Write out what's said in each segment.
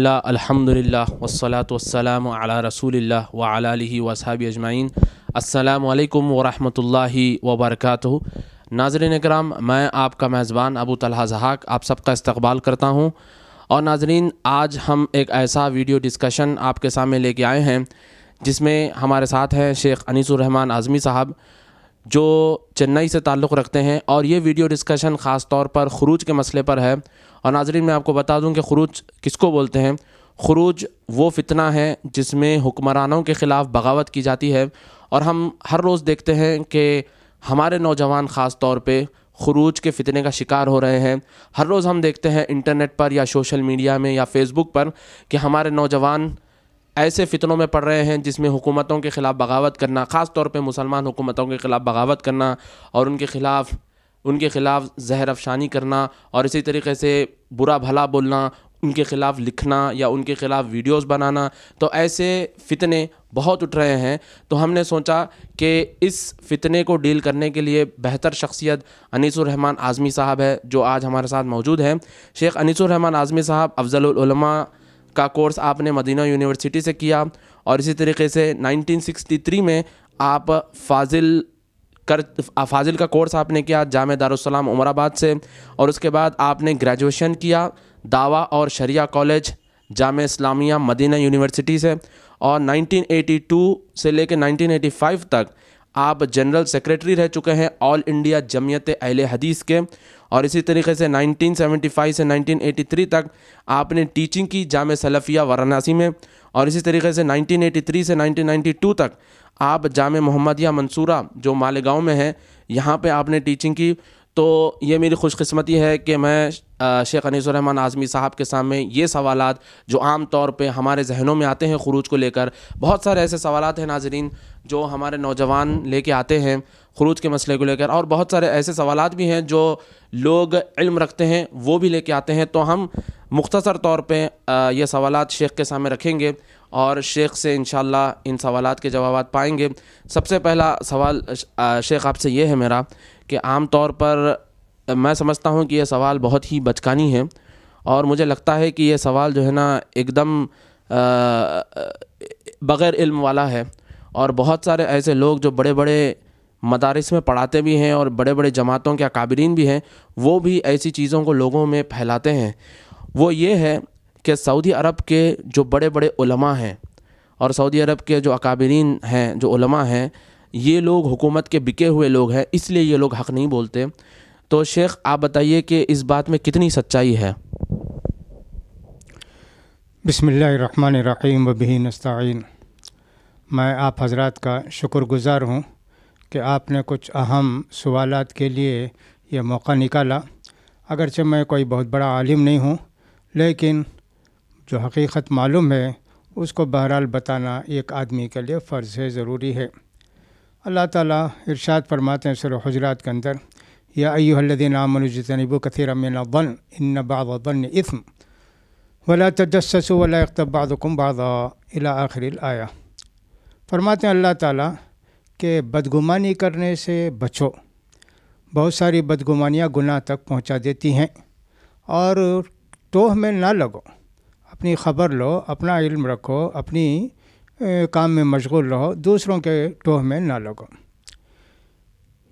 اللہ الحمدللہ والصلاة والسلام علی رسول اللہ وعلی آلہ واصحابہ اجمعین۔ السلام علیکم ورحمۃ اللہ وبرکاتہ۔ ناظرین اکرام، میں آپ کا میزبان ابو طلحہ ضحاک آپ سب کا استقبال کرتا ہوں۔ اور ناظرین، آج ہم ایک ایسا ویڈیو ڈسکشن آپ کے سامنے لے کے آئے ہیں جس میں ہمارے ساتھ ہیں شیخ انیس الرحمن اعظمی صاحب، جو چنئی سے تعلق رکھتے ہیں، اور یہ ویڈیو ڈسکشن خاص طور پر خروج کے مسئلے پر ہے۔ اور ناظرین، میں آپ کو بتا دوں کہ خروج کس کو بولتے ہیں۔ خروج وہ فتنہ ہے جس میں حکمرانوں کے خلاف بغاوت کی جاتی ہے، اور ہم ہر روز دیکھتے ہیں کہ ہمارے نوجوان خاص طور پہ خروج کے فتنے کا شکار ہو رہے ہیں۔ ہر روز ہم دیکھتے ہیں انٹرنیٹ پر یا سوشل میڈیا میں یا فیس بک پر کہ ہمارے نوجوان ایسے فتنوں میں پڑ رہے ہیں جس میں حکومتوں کے خلاف بغاوت کرنا، خاص طور پہ مسلمان حکومتوں کے خلاف بغاوت کرنا اور ان کے خلاف زہر افشانی کرنا، اور اسی طریقے سے برا بھلا بولنا، ان کے خلاف لکھنا یا ان کے خلاف ویڈیوز بنانا۔ تو ایسے فتنے بہت اٹھ رہے ہیں، تو ہم نے سوچا کہ اس فتنے کو ڈیل کرنے کے لیے بہتر شخصیت انیس الرحمن اعظمی صاحب ہے، جو آج ہمارے ساتھ موجود ہیں۔ شیخ انیس الرحمن اعظمی صاحب افضل العلماء کا کورس آپ نے مدینہ یونیورسٹی سے کیا، اور اسی طریقے سے 1963 میں آپ فاضل کا کورس آپ نے کیا جامعہ دارالسلام عمر آباد سے، اور اس کے بعد آپ نے گریجویشن کیا دعویٰ اور شریعہ college Jamia Islamia Medina university سے، اور 1982 سے لے کے 1985 تک آپ جنرل سیکریٹری رہ چکے ہیں آل انڈیا جمعیت اہل حدیث کے، اور اسی طریقے سے 1975 سے 1983 تک آپ نے ٹیچنگ کی جامعہ سلفیہ وارانسی میں، اور اسی طریقے سے 1983 سے 1992 تک آپ جامعہ محمدیہ منصورہ جو مالیگاؤں میں ہے، یہاں پہ آپ نے ٹیچنگ کی۔ تو یہ میری خوش قسمتی ہے کہ میں شیخ انیس الرحمن اعظمی صاحب کے سامنے یہ سوالات جو عام طور پہ ہمارے ذہنوں میں آتے ہیں خروج کو لے کر، بہت سارے ایسے سوالات ہیں ناظرین جو ہمارے نوجوان لے کے آتے ہیں خروج کے مسئلے کو لے کر، اور بہت سارے ایسے سوالات بھی ہیں جو لوگ علم رکھتے ہیں وہ بھی لے کے آتے ہیں۔ تو ہم مختصر طور پہ یہ سوالات شیخ کے سامنے رکھیں گے اور شیخ سے انشاءاللہ ان سوالات کے جوابات پائیں گے۔ سب سے پہلا سوال شیخ آپ سے یہ ہے میرا کہ عام طور پر میں سمجھتا ہوں کہ یہ سوال بہت ہی بچکانی ہے، اور مجھے لگتا ہے کہ یہ سوال جو ہے نا ایک دم بغیر علم والا ہے، اور بہت سارے ایسے لوگ جو بڑے بڑے مدارس میں پڑھاتے بھی ہیں اور بڑے بڑے جماعتوں کے اکابرین بھی ہیں، وہ بھی ایسی چیزوں کو لوگوں میں پھیلاتے ہیں۔ وہ یہ ہے کہ سعودی عرب کے جو بڑے بڑے علماء ہیں اور سعودی عرب کے جو اکابرین ہیں، جو علماء ہیں، یہ لوگ حکومت کے بکے ہوئے لوگ ہیں، اس لیے یہ لوگ حق نہیں بولتے۔ تو شیخ آپ بتائیے کہ اس بات میں کتنی سچائی ہے؟ بسم اللہ الرحمن الرحیم وبہ نستعین۔ میں آپ حضرات کا شکر گزار ہوں کہ آپ نے کچھ اہم سوالات کے لیے یہ موقع نکالا۔ اگرچہ میں کوئی بہت بڑا عالم نہیں ہوں، لیکن جو حقیقت معلوم ہے اس کو بہرحال بتانا ایک آدمی کے لیے فرض ہے، ضروری ہے۔ اللہ تعالیٰ ارشاد فرماتے ہیں سورہ حجرات کے اندر، یا ایھا الذین آمنوا اجتنبوا کثیرا من الظن ان بعض الظن اثم ولا تجسسوا ولا یغتب بعضکم بعضا الی آخر الآیہ۔ فرماتے ہیں اللہ تعالیٰ کہ بدگمانی کرنے سے بچو، بہت ساری بدگمانیاں گناہ تک پہنچا دیتی ہیں، اور ٹوہ میں نہ لگو، اپنی خبر لو، اپنا علم رکھو، اپنی کام میں مشغول رہو، دوسروں کے ٹوہ میں نہ لگو۔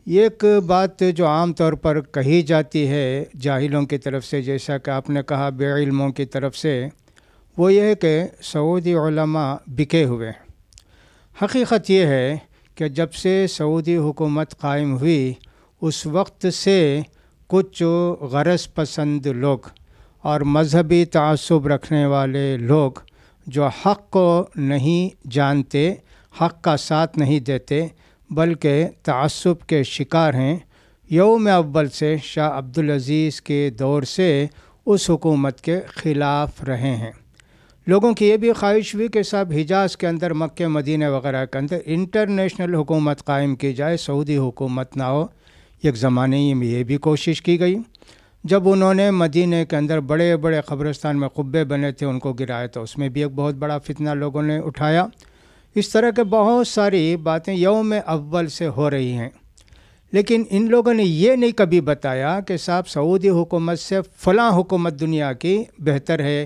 ایک بات جو عام طور پر کہی جاتی ہے جاہلوں کی طرف سے، جیسا کہ آپ نے کہا بے علموں کی طرف سے، وہ یہ ہے کہ سعودی علماء بکے ہوئے ہیں۔ حقیقت یہ ہے کہ جب سے سعودی حکومت قائم ہوئی اس وقت سے کچھ غرض پسند لوگ اور مذہبی تعصب رکھنے والے لوگ جو حق کو نہیں جانتے، حق کا ساتھ نہیں دیتے، بلکہ تعصب کے شکار ہیں، یوم اول سے شاہ عبدالعزیز کے دور سے اس حکومت کے خلاف رہے ہیں۔ لوگوں کی یہ بھی خواہش ہوئی کہ صاحب حجاز کے اندر، مکہ مدینہ وغیرہ کے اندر انٹرنیشنل حکومت قائم کی جائے، سعودی حکومت نہ ہو۔ ایک زمانے میں یہ بھی کوشش کی گئی، جب انہوں نے مدینہ کے اندر بڑے بڑے قبرستان میں قبے بنے تھے ان کو گرایا، تو اس میں بھی ایک بہت بڑا فتنہ لوگوں نے اٹھایا۔ اس طرح کے بہت ساری باتیں یوم اول سے ہو رہی ہیں، لیکن ان لوگوں نے یہ نہیں کبھی بتایا کہ صاحب سعودی حکومت سے فلاں حکومت دنیا کی بہتر ہے،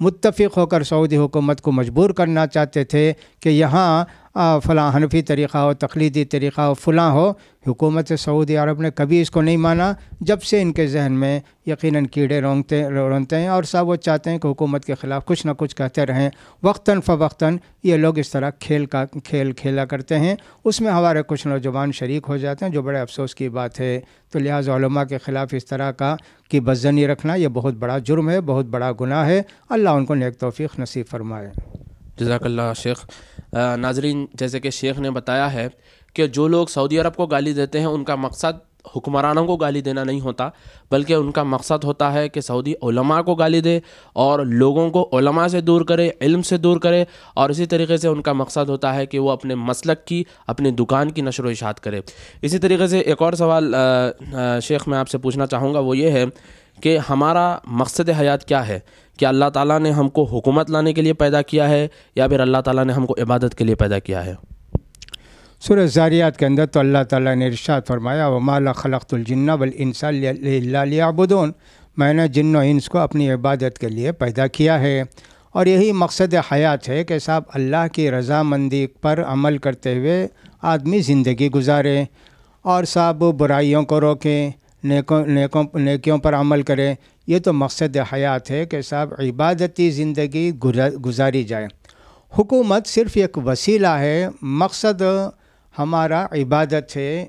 متفق ہو کر سعودی حکومت کو مجبور کرنا چاہتے تھے کہ یہاں فلاں حنفی طریقہ ہو، تقلیدی طریقہ ہو، فلاں ہو۔ حکومت سعودی عرب نے کبھی اس کو نہیں مانا، جب سے ان کے ذہن میں یقیناً کیڑے رونتے ہیں اور سب وہ چاہتے ہیں کہ حکومت کے خلاف کچھ نہ کچھ کہتے رہیں۔ وقتاً فوقتاً یہ لوگ اس طرح کھیل کھیلا کرتے ہیں، اس میں ہمارے کچھ نوجوان شریک ہو جاتے ہیں، جو بڑے افسوس کی بات ہے۔ تو لہٰذا علماء کے خلاف اس طرح کی بدظنی رکھنا یہ بہت بڑا جرم ہے، بہت بڑا گناہ ہے۔ اللہ ان کو نیک توفیق نصیب فرمائے۔ جزاک اللہ شیخ۔ ناظرین، جیسے کہ شیخ نے بتایا ہے کہ جو لوگ سعودی عرب کو گالی دیتے ہیں ان کا مقصد حکمرانوں کو گالی دینا نہیں ہوتا، بلکہ ان کا مقصد ہوتا ہے کہ سعودی علماء کو گالی دے اور لوگوں کو علماء سے دور کرے، علم سے دور کرے، اور اسی طریقے سے ان کا مقصد ہوتا ہے کہ وہ اپنے مسلک کی، اپنی دکان کی نشر و اشاعت کرے۔ اسی طریقے سے ایک اور سوال شیخ میں آپ سے پوچھنا چاہوں گا، وہ یہ ہے کہ ہمارا مقصد حیات کیا ہے؟ کیا اللہ تعالیٰ نے ہم کو حکومت لانے کے لیے پیدا کیا ہے یا پھر اللہ تعالیٰ نے ہم کو عبادت کے لیے پیدا کیا ہے؟ سورہ زاریات کے اندر تو اللہ تعالیٰ نے ارشاد فرمایا وَمَا خَلَقْتُ الْجِنَّ وَالْإِنسَ إِلَّا لِيَعْبُدُونَ، میں نے جن و انس کو اپنی عبادت کے لیے پیدا کیا ہے، اور یہی مقصد حیات ہے کہ صاحب اللہ کی رضامندی پر عمل کرتے ہوئے آدمی زندگی گزارے اور صاحب برائیوں کو روکیں، نیکیوں پر عمل کرے۔ یہ تو مقصد حیات ہے کہ صاحب عبادتی زندگی گزاری جائے۔ حکومت صرف ایک وسیلہ ہے، مقصد ہمارا عبادت ہے۔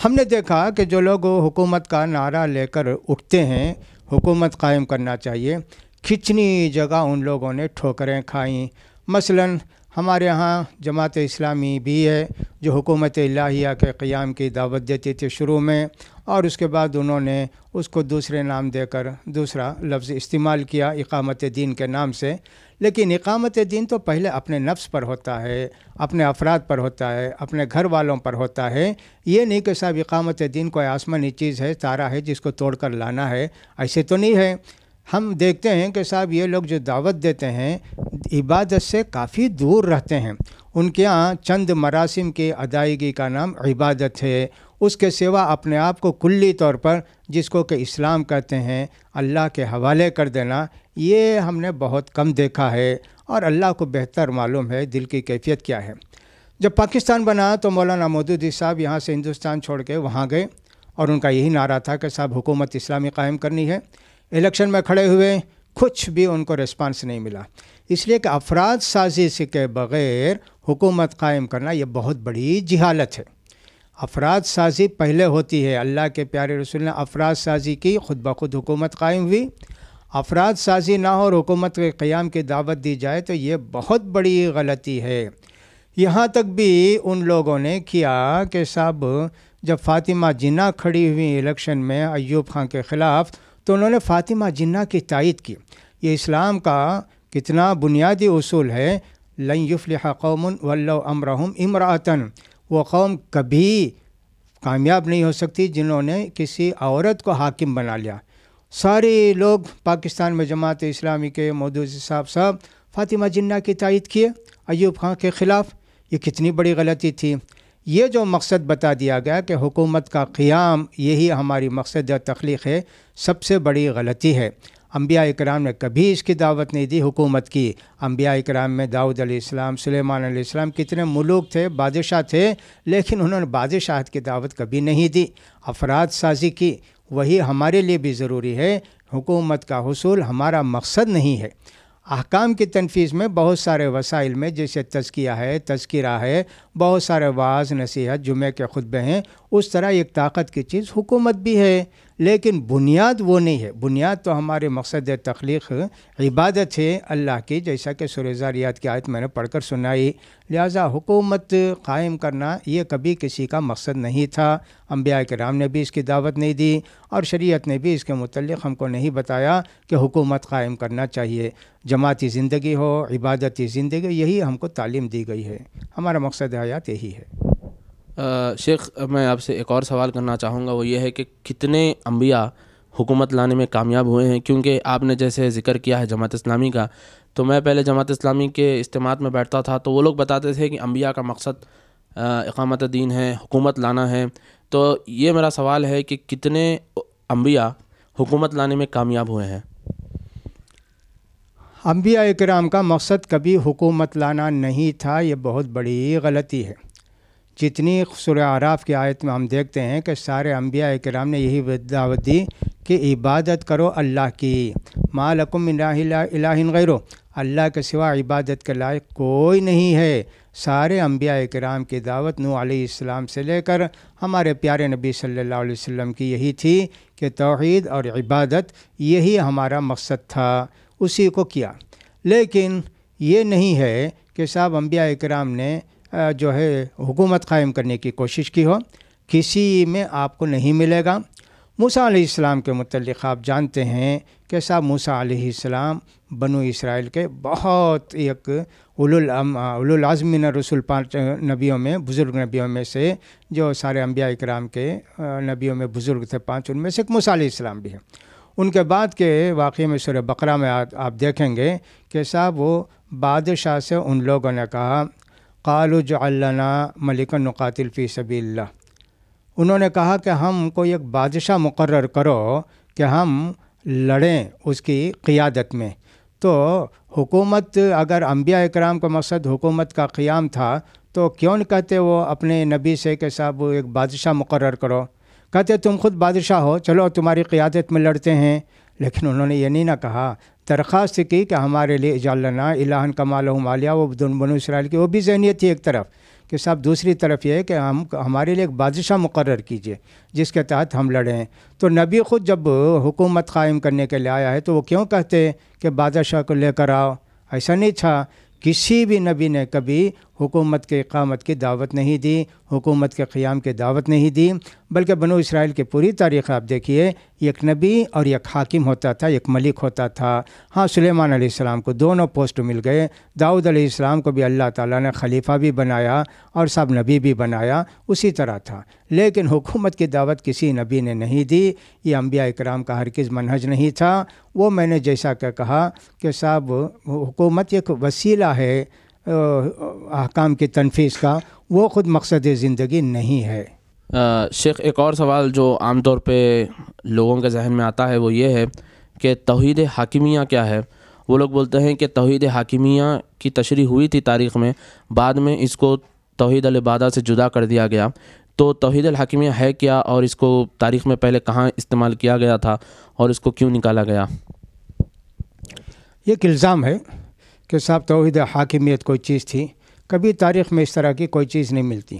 ہم نے دیکھا کہ جو لوگ حکومت کا نعرہ لے کر اٹھتے ہیں، حکومت قائم کرنا چاہیے، کتنی جگہ ان لوگوں نے ٹھوکریں کھائیں۔ مثلاً ہمارے ہاں جماعت اسلامی بھی ہے جو حکومت الہیہ کے قیام کی دعوت دیتی تھی شروع میں، اور اس کے بعد انہوں نے اس کو دوسرے نام دے کر دوسرا لفظ استعمال کیا اقامت دین کے نام سے۔ لیکن اقامت دین تو پہلے اپنے نفس پر ہوتا ہے، اپنے افراد پر ہوتا ہے، اپنے گھر والوں پر ہوتا ہے۔ یہ نہیں کہ صاحب اقامت دین کوئی آسمانی چیز ہے، تارا ہے جس کو توڑ کر لانا ہے، ایسے تو نہیں ہے۔ ہم دیکھتے ہیں کہ صاحب یہ لوگ جو دعوت دیتے ہیں عبادت سے کافی دور رہتے ہیں۔ ان کے ہاں چند مراسم کی ادائیگی کا نام عبادت ہے، اس کے سوا اپنے آپ کو کلی طور پر جس کو کہ اسلام کہتے ہیں اللہ کے حوالے کر دینا، یہ ہم نے بہت کم دیکھا ہے، اور اللہ کو بہتر معلوم ہے دل کی کیفیت کیا ہے۔ جب پاکستان بنا تو مولانا مودودی صاحب یہاں سے ہندوستان چھوڑ کے وہاں گئے، اور ان کا یہی نعرہ تھا کہ صاحب حکومت اسلامی قائم کرنی ہے۔ الیکشن میں کھڑے ہوئے، کچھ بھی ان کو ریسپانس نہیں ملا، اس لیے کہ افراد سازی سے کے بغیر حکومت قائم کرنا یہ بہت بڑی جہالت ہے۔ افراد سازی پہلے ہوتی ہے، اللہ کے پیارے رسول نے افراد سازی کی، خود بخود حکومت قائم ہوئی۔ افراد سازی نہ ہو اور حکومت کے قیام کی دعوت دی جائے تو یہ بہت بڑی غلطی ہے۔ یہاں تک بھی ان لوگوں نے کیا کہ صاحب جب فاطمہ جناح کھڑی ہوئی الیکشن میں ایوب خان کے خلاف تو انہوں نے فاطمہ جناح کی تائید کی۔ یہ اسلام کا کتنا بنیادی اصول ہے، لن یفلح قوم ولو امرہم امرأۃ، وہ قوم کبھی کامیاب نہیں ہو سکتی جنہوں نے کسی عورت کو حاکم بنا لیا۔ سارے لوگ پاکستان میں جماعت اسلامی کے مودودی صاحب فاطمہ جناح کی تائید کیے ایوب خان کے خلاف، یہ کتنی بڑی غلطی تھی۔ یہ جو مقصد بتا دیا گیا کہ حکومت کا قیام یہی ہماری مقصد تخلیق ہے، سب سے بڑی غلطی ہے۔ انبیاء اکرام نے کبھی اس کی دعوت نہیں دی حکومت کی۔ انبیاء اکرام میں داؤد علیہ السلام، سلیمان علیہ السلام کتنے ملوک تھے، بادشاہ تھے، لیکن انہوں نے بادشاہت کی دعوت کبھی نہیں دی، افراد سازی کی۔ وہی ہمارے لیے بھی ضروری ہے، حکومت کا حصول ہمارا مقصد نہیں ہے۔ احکام کی تنفیذ میں بہت سارے وسائل میں جیسے تزکیہ ہے، تذکرہ ہے، بہت سارے وعظ، نصیحت، جمعے کے خطبے ہیں، اس طرح ایک طاقت کی چیز حکومت بھی ہے، لیکن بنیاد وہ نہیں ہے۔ بنیاد تو ہمارے مقصد تخلیق عبادت ہے اللہ کی، جیسا کہ سورہ زاریات کی آیت میں نے پڑھ کر سنائی۔ لہٰذا حکومت قائم کرنا یہ کبھی کسی کا مقصد نہیں تھا، انبیاء کرام نے بھی اس کی دعوت نہیں دی، اور شریعت نے بھی اس کے متعلق ہم کو نہیں بتایا کہ حکومت قائم کرنا چاہیے۔ جماعتی زندگی ہو، عبادتی زندگی، یہی ہم کو تعلیم دی گئی ہے، ہمارا مقصد حیات یہی ہے۔ شیخ میں آپ سے ایک اور سوال کرنا چاہوں گا، وہ یہ ہے کہ کتنے انبیاء حکومت لانے میں کامیاب ہوئے ہیں؟ کیونکہ آپ نے جیسے ذکر کیا ہے جماعت اسلامی کا، تو میں پہلے جماعت اسلامی کے اجتماعات میں بیٹھتا تھا تو وہ لوگ بتاتے تھے کہ انبیاء کا مقصد اقامت دین ہے، حکومت لانا ہے۔ تو یہ میرا سوال ہے کہ کتنے انبیاء حکومت لانے میں کامیاب ہوئے ہیں؟ انبیاء کرام کا مقصد کبھی حکومت لانا نہیں تھا، یہ بہت بڑی غلطی ہے۔ جتنی سورہ اعراف کی آیت میں ہم دیکھتے ہیں کہ سارے انبیاء کرام نے یہی دعوت دی کہ عبادت کرو اللہ کی، ما لکم من الہ غیرہ، اللہ کے سوا عبادت کے لائق کوئی نہیں ہے۔ سارے انبیاء کرام کی دعوت نوح علیہ السلام سے لے کر ہمارے پیارے نبی صلی اللہ علیہ وسلم کی یہی تھی کہ توحید اور عبادت یہی ہمارا مقصد تھا، اسی کو کیا۔ لیکن یہ نہیں ہے کہ صاحب انبیاء کرام نے جو ہے حکومت قائم کرنے کی کوشش کی ہو، کسی میں آپ کو نہیں ملے گا۔ موسیٰ علیہ السلام کے متعلق آپ جانتے ہیں کہ صاحب موسیٰ علیہ السلام بنو اسرائیل کے بہت ایک اولوالعزم من الرسل، 5 نبیوں میں، بزرگ نبیوں میں سے، جو سارے انبیاء کرام کے نبیوں میں بزرگ تھے 5، ان میں سے ایک موسیٰ علیہ السلام بھی ہیں۔ ان کے بعد کے واقعے میں سورہ بقرہ میں آپ دیکھیں گے کہ صاحب وہ بادشاہ سے ان لوگوں نے کہا قالوا اجعل لنا ملکا نقاتل فی سبیل اللہ، انہوں نے کہا کہ ہم کو ایک بادشاہ مقرر کرو کہ ہم لڑیں اس کی قیادت میں۔ تو حکومت، اگر انبیاء کرام کا مقصد حکومت کا قیام تھا تو کیوں نہیں کہتے وہ اپنے نبی سے کہ صاحب ایک بادشاہ مقرر کرو؟ کہتے تم خود بادشاہ ہو، چلو تمہاری قیادت میں لڑتے ہیں۔ لیکن انہوں نے یہ نہیں نہ کہا، درخواست کی کہ ہمارے لیے اجعل لنا الہا کما لہم آلیہ، وہ بنو اسرائیل کی وہ بھی ذہنیت تھی ایک طرف، کہ صاحب دوسری طرف یہ ہے کہ ہمارے لیے ایک بادشاہ مقرر کیجئے جس کے تحت ہم لڑیں۔ تو نبی خود جب حکومت قائم کرنے کے لیے آیا ہے تو وہ کیوں کہتے کہ بادشاہ کو لے کر آؤ؟ ایسا نہیں تھا، کسی بھی نبی نے کبھی حکومت کے اقامت کی دعوت نہیں دی، حکومت کے قیام کی دعوت نہیں دی، بلکہ بنو اسرائیل کی پوری تاریخ آپ دیکھیے، ایک نبی اور ایک حاکم ہوتا تھا، ایک ملک ہوتا تھا۔ ہاں، سلیمان علیہ السلام کو دونوں پوسٹ مل گئے، داؤد علیہ السلام کو بھی اللہ تعالیٰ نے خلیفہ بھی بنایا اور سب نبی بھی بنایا، اسی طرح تھا۔ لیکن حکومت کی دعوت کسی نبی نے نہیں دی، یہ انبیاء کرام کا ہرگز منہج نہیں تھا۔ وہ میں نے جیسا کہ کہا کہ صاحب حکومت ایک وسیلہ ہے احکام کی تنفیذ کا، وہ خود مقصد زندگی نہیں ہے۔ شیخ، ایک اور سوال جو عام طور پہ لوگوں کے ذہن میں آتا ہے وہ یہ ہے کہ توحید حاکمیہ کیا ہے؟ وہ لوگ بولتے ہیں کہ توحید حاکمیہ کی تشریح ہوئی تھی تاریخ میں، بعد میں اس کو توحید العبادہ سے جدا کر دیا گیا۔ تو توحید الحاکمیہ ہے کیا، اور اس کو تاریخ میں پہلے کہاں استعمال کیا گیا تھا، اور اس کو کیوں نکالا گیا؟ یہ ایک الزام ہے کہ صاحب توحید حاکمیت کوئی چیز تھی، کبھی تاریخ میں اس طرح کی کوئی چیز نہیں ملتی۔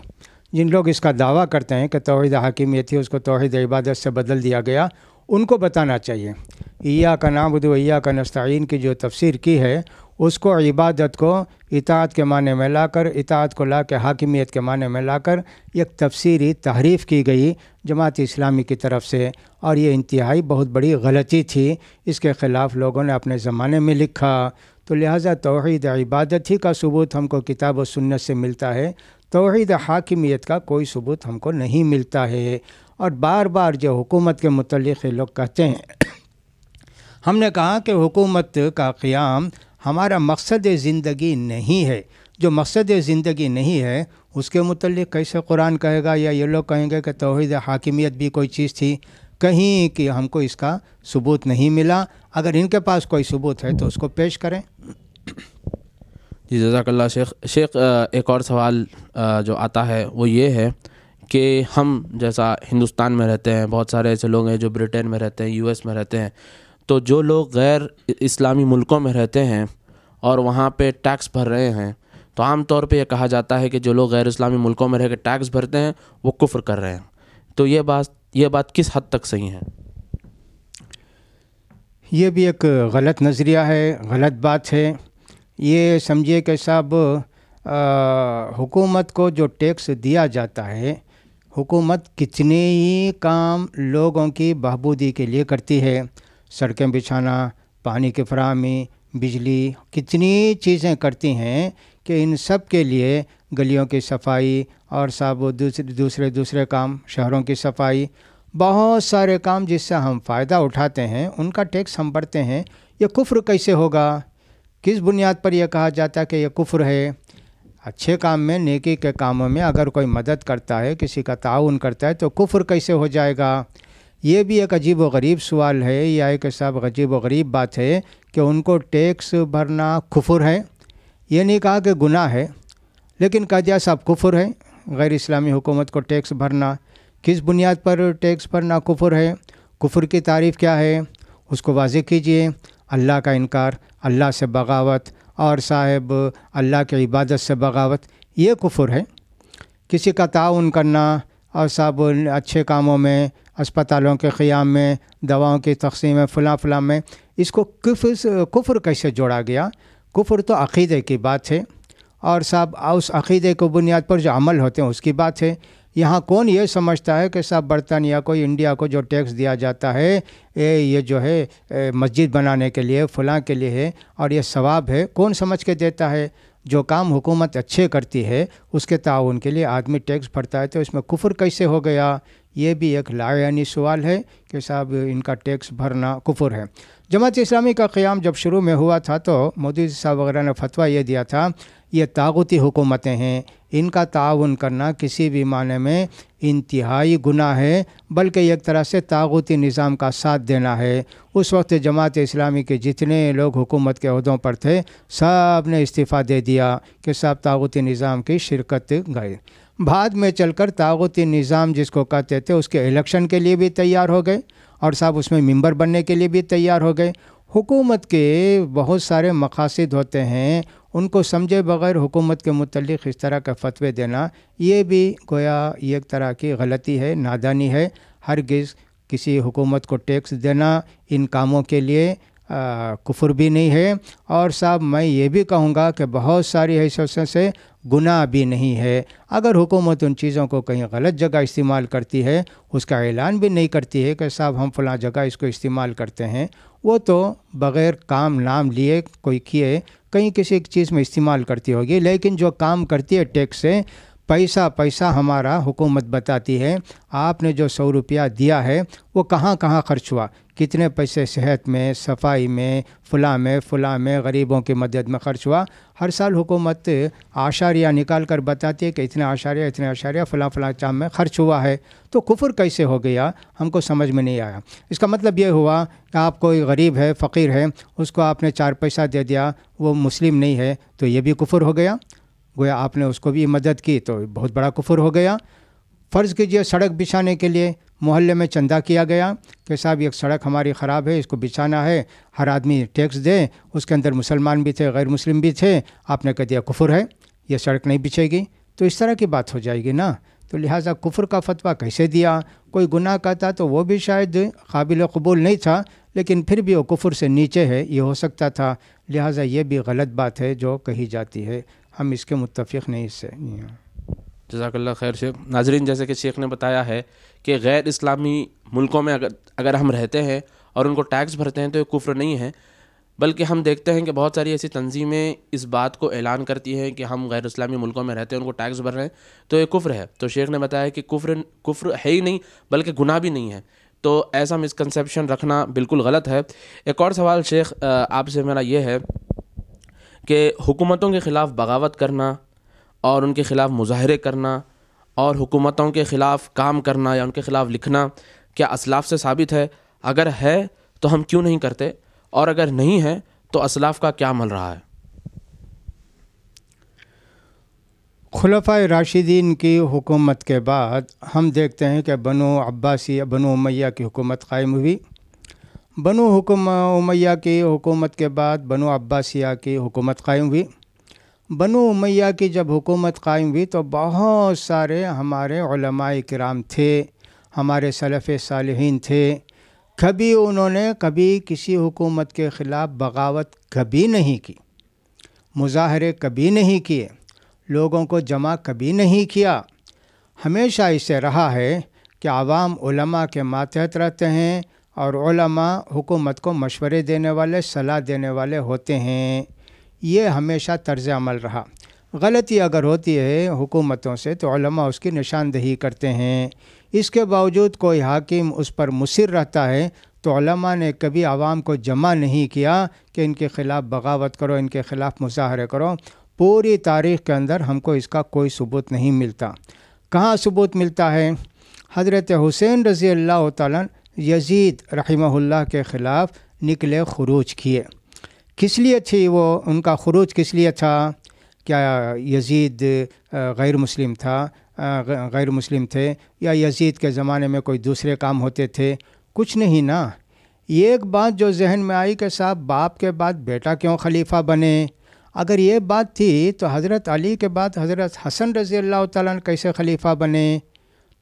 جن لوگ اس کا دعویٰ کرتے ہیں کہ توحید حاکمیت تھی، اس کو توحید عبادت سے بدل دیا گیا، ان کو بتانا چاہیے ایاک نعبد و ایاک نستعین کی جو تفسیر کی ہے، اس کو عبادت کو اطاعت کے معنی میں لا کر، اطاعت کو لا کے حاکمیت کے معنی میں لا کر ایک تفسیری تحریف کی گئی جماعت اسلامی کی طرف سے، اور یہ انتہائی بہت بڑی غلطی تھی۔ اس کے خلاف لوگوں نے اپنے زمانے میں لکھا، تو لہٰذا توحید عبادت ہی کا ثبوت ہم کو کتاب و سنت سے ملتا ہے، توحید حاکمیت کا کوئی ثبوت ہم کو نہیں ملتا ہے۔ اور بار بار جو حکومت کے متعلق لوگ کہتے ہیں، ہم نے کہا کہ حکومت کا قیام ہمارا مقصد زندگی نہیں ہے۔ جو مقصد زندگی نہیں ہے اس کے متعلق کیسے قرآن کہے گا، یا یہ لوگ کہیں گے کہ توحید حاکمیت بھی کوئی چیز تھی؟ کہیں کہ ہم کو اس کا ثبوت نہیں ملا۔ اگر ان کے پاس کوئی ثبوت ہے تو اس کو پیش کریں۔ جی، جزاک اللہ شیخ۔ شیخ، ایک اور سوال جو آتا ہے وہ یہ ہے کہ ہم جیسا ہندوستان میں رہتے ہیں، بہت سارے ایسے لوگ ہیں جو برٹین میں رہتے ہیں، یو ایس میں رہتے ہیں، تو جو لوگ غیر اسلامی ملکوں میں رہتے ہیں اور وہاں پہ ٹیکس بھر رہے ہیں، تو عام طور پہ یہ کہا جاتا ہے کہ جو لوگ غیر اسلامی ملکوں میں رہ کے ٹیکس بھرتے ہیں وہ کفر کر رہے ہیں۔ تو یہ بات کس حد تک صحیح ہے؟ یہ بھی ایک غلط نظریہ ہے، غلط بات ہے۔ یہ سمجھیے کہ صاحب حکومت کو جو ٹیکس دیا جاتا ہے، حکومت کتنے ہی کام لوگوں کی بہبودی کے لیے کرتی ہے، سڑکیں بچھانا، پانی کی فراہمی، بجلی، کتنی چیزیں کرتی ہیں کہ ان سب کے لیے گلیوں کی صفائی اور صاحب دوسرے کام، شہروں کی صفائی، بہت سارے کام جس سے ہم فائدہ اٹھاتے ہیں، ان کا ٹیکس ہم بھرتے ہیں۔ یہ کفر کیسے ہوگا؟ کس بنیاد پر یہ کہا جاتا ہے کہ یہ کفر ہے؟ اچھے کام میں، نیکی کے کاموں میں اگر کوئی مدد کرتا ہے، کسی کا تعاون کرتا ہے، تو کفر کیسے ہو جائے گا؟ یہ بھی ایک عجیب و غریب سوال ہے، یا ایک صاحب عجیب و غریب بات ہے کہ کہ ان کو ٹیکس بھرنا کفر ہے، یہ نہیں کہا کہ گناہ ہے، لیکن کہہ دیا صاحب کفر ہے غیر اسلامی حکومت کو ٹیکس بھرنا۔ کس بنیاد پر ٹیکس بھرنا کفر ہے؟ کفر کی تعریف کیا ہے اس کو واضح کیجئے۔ اللہ کا انکار، اللہ سے بغاوت، اور صاحب اللہ کی عبادت سے بغاوت، یہ کفر ہے۔ کسی کا تعاون کرنا اور صاحب اچھے کاموں میں، اسپتالوں کے قیام میں، دواؤں کی تقسیم میں، فلاں میں، اس کو کفر کیسے جوڑا گیا؟ کفر تو عقیدے کی بات ہے، اور صاحب اس عقیدے کو بنیاد پر جو عمل ہوتے ہیں اس کی بات ہے۔ یہاں کون یہ سمجھتا ہے کہ صاحب برطانیہ کو، انڈیا کو جو ٹیکس دیا جاتا ہے یہ جو ہے مسجد بنانے کے لیے، فلاں کے لیے ہے اور یہ ثواب ہے، کون سمجھ کے دیتا ہے؟ جو کام حکومت اچھے کرتی ہے اس کے تعاون کے لیے آدمی ٹیکس بھرتا ہے، تو اس میں کفر کیسے ہو گیا؟ یہ بھی ایک لاعنی سوال ہے کہ صاحب ان کا ٹیکس بھرنا کفر ہے۔ جماعت اسلامی کا قیام جب شروع میں ہوا تھا تو مودی صاحب وغیرہ نے فتویٰ یہ دیا تھا یہ طاغوتی حکومتیں ہیں، ان کا تعاون کرنا کسی بھی معنی میں انتہائی گناہ ہے، بلکہ ایک طرح سے طاغوتی نظام کا ساتھ دینا ہے۔ اس وقت جماعت اسلامی کے جتنے لوگ حکومت کے عہدوں پر تھے سب نے استعفیٰ دے دیا کہ صاحب طاغوتی نظام کی شرکت گئے۔ بعد میں چل کر طاغوتی نظام جس کو کہتے تھے اس کے الیکشن کے لیے بھی تیار ہو گئے، اور صاحب اس میں ممبر بننے کے لیے بھی تیار ہو گئے۔ حکومت کے بہت سارے مقاصد ہوتے ہیں، ان کو سمجھے بغیر حکومت کے متعلق اس طرح کا فتوے دینا یہ بھی گویا ایک طرح کی غلطی ہے، نادانی ہے۔ ہرگز کسی حکومت کو ٹیکس دینا ان کاموں کے لیے کفر بھی نہیں ہے، اور صاحب میں یہ بھی کہوں گا کہ بہت ساری حیثیتوں سے گناہ بھی نہیں ہے۔ اگر حکومت ان چیزوں کو کہیں غلط جگہ استعمال کرتی ہے، اس کا اعلان بھی نہیں کرتی ہے کہ صاحب ہم فلاں جگہ اس کو استعمال کرتے ہیں، وہ تو بغیر کام نام لیے کوئی کیے کہیں کسی چیز میں استعمال کرتی ہوگی، لیکن جو کام کرتی ہے ٹیکس سے پیسہ ہمارا حکومت بتاتی ہے آپ نے جو 100 روپیہ دیا ہے وہ کہاں کہاں خرچ ہوا، کتنے پیسے صحت میں، صفائی میں، فلاں میں غریبوں کی مدد میں خرچ ہوا۔ ہر سال حکومت اعشاریہ نکال کر بتاتی ہے کہ اتنے اعشاریہ فلاں کام میں خرچ ہوا ہے، تو کفر کیسے ہو گیا ہم کو سمجھ میں نہیں آیا۔ اس کا مطلب یہ ہوا کہ آپ کوئی غریب ہے، فقیر ہے، اس کو آپ نے 4 پیسہ دے دیا، وہ مسلم نہیں ہے تو یہ بھی کفر ہو گیا، گویا آپ نے اس کو بھی مدد کی تو بہت بڑا کفر ہو گیا۔ فرض کیجئے سڑک بچھانے کے لیے محلے میں چندہ کیا گیا کہ صاحب یہ سڑک ہماری خراب ہے، اس کو بچھانا ہے، ہر آدمی ٹیکس دے، اس کے اندر مسلمان بھی تھے، غیر مسلم بھی تھے، آپ نے کہہ دیا کفر ہے، یہ سڑک نہیں بچھے گی، تو اس طرح کی بات ہو جائے گی نا۔ تو لہٰذا کفر کا فتویٰ کیسے دیا؟ کوئی گناہ کہتا تو وہ بھی شاید قابل قبول نہیں تھا، لیکن پھر بھی وہ کفر سے نیچے ہے، یہ ہو سکتا تھا۔ لہٰذا یہ بھی غلط بات ہے جو کہی جاتی ہے، ہم اس کے متفق نہیں اس سے۔ جزاک اللہ خیر شیخ۔ ناظرین، جیسے کہ شیخ نے بتایا ہے کہ غیر اسلامی ملکوں میں اگر ہم رہتے ہیں اور ان کو ٹیکس بھرتے ہیں تو یہ کفر نہیں ہے، بلکہ ہم دیکھتے ہیں کہ بہت ساری ایسی تنظیمیں اس بات کو اعلان کرتی ہیں کہ ہم غیر اسلامی ملکوں میں رہتے ہیں، ان کو ٹیکس بھر رہے ہیں تو یہ کفر ہے۔ تو شیخ نے بتایا کہ کفر ہے ہی نہیں بلکہ گناہ بھی نہیں ہے، تو ایسا مسکنسیپشن رکھنا بالکل غلط ہے۔ ایک اور سوال شیخ آپ سے میرا یہ ہے کہ حکومتوں کے خلاف بغاوت کرنا اور ان کے خلاف مظاہرے کرنا اور حکومتوں کے خلاف کام کرنا یا ان کے خلاف لکھنا کیا اسلاف سے ثابت ہے؟ اگر ہے تو ہم کیوں نہیں کرتے، اور اگر نہیں ہے تو اسلاف کا کیا عمل رہا ہے؟ خلفائے راشدین کی حکومت کے بعد ہم دیکھتے ہیں کہ بنو امیہ کی حکومت قائم ہوئی۔ بنو امیہ کی حکومت کے بعد بنو عباسیہ کی حکومت قائم ہوئی۔ بنو امیہ کی جب حکومت قائم ہوئی تو بہت سارے ہمارے علماء کرام تھے، ہمارے سلف صالحین تھے، انہوں نے کبھی کسی حکومت کے خلاف بغاوت کبھی نہیں کی، مظاہرے کبھی نہیں کیے، لوگوں کو جمع کبھی نہیں کیا۔ ہمیشہ اسے رہا ہے کہ عوام علماء کے ماتحت رہتے ہیں اور علماء حکومت کو مشورے دینے والے، صلاح دینے والے ہوتے ہیں، یہ ہمیشہ طرز عمل رہا۔ غلطی اگر ہوتی ہے حکومتوں سے تو علماء اس کی نشاندہی کرتے ہیں، اس کے باوجود کوئی حاکم اس پر مصر رہتا ہے تو علماء نے کبھی عوام کو جمع نہیں کیا کہ ان کے خلاف بغاوت کرو، ان کے خلاف مظاہرے کرو۔ پوری تاریخ کے اندر ہم کو اس کا کوئی ثبوت نہیں ملتا۔ کہاں ثبوت ملتا ہے؟ حضرت حسین رضی اللہ تعالیٰ یزید رحمہ اللہ کے خلاف نکلے، خروج کیے، کس لیے تھی وہ، ان کا خروج کس لیے تھا؟ کیا یزید غیر مسلم تھا، غیر مسلم تھے، یا یزید کے زمانے میں کوئی دوسرے کام ہوتے تھے؟ کچھ نہیں نا۔ یہ ایک بات جو ذہن میں آئی کہ صاحب باپ کے بعد بیٹا کیوں خلیفہ بنے؟ اگر یہ بات تھی تو حضرت علی کے بعد حضرت حسن رضی اللہ تعالیٰ عنہ کیسے خلیفہ بنے؟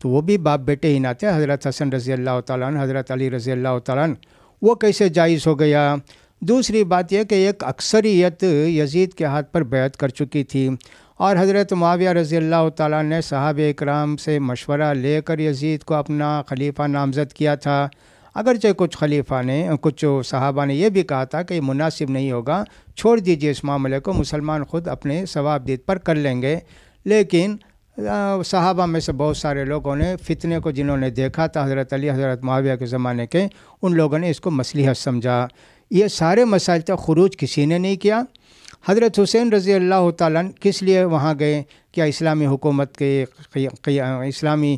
تو وہ بھی باپ بیٹے ہی نہ تھے، حضرت حسن رضی اللہ تعالیٰ عنہ، حضرت علی رضی اللہ تعالیٰ عنہ، وہ کیسے جائز ہو گیا؟ دوسری بات یہ کہ ایک اکثریت یزید کے ہاتھ پر بیعت کر چکی تھی، اور حضرت معاویہ رضی اللہ تعالیٰ نے صحابہ اکرام سے مشورہ لے کر یزید کو اپنا خلیفہ نامزد کیا تھا۔ اگرچہ کچھ صحابہ نے یہ بھی کہا تھا کہ یہ مناسب نہیں ہوگا، چھوڑ دیجئے اس معاملے کو، مسلمان خود اپنے ثواب دید پر کر لیں گے، لیکن صحابہ میں سے بہت سارے لوگوں نے فتنے کو جنہوں نے دیکھا تھا حضرت علی حضرت معاویہ کے زمانے کے، ان لوگوں نے اس کو مصلحت سمجھا۔ یہ سارے مسائل تک خروج کسی نے نہیں کیا۔ حضرت حسین رضی اللہ تعالیٰ عنہ کس لیے وہاں گئے؟ کیا اسلامی حکومت کے اسلامی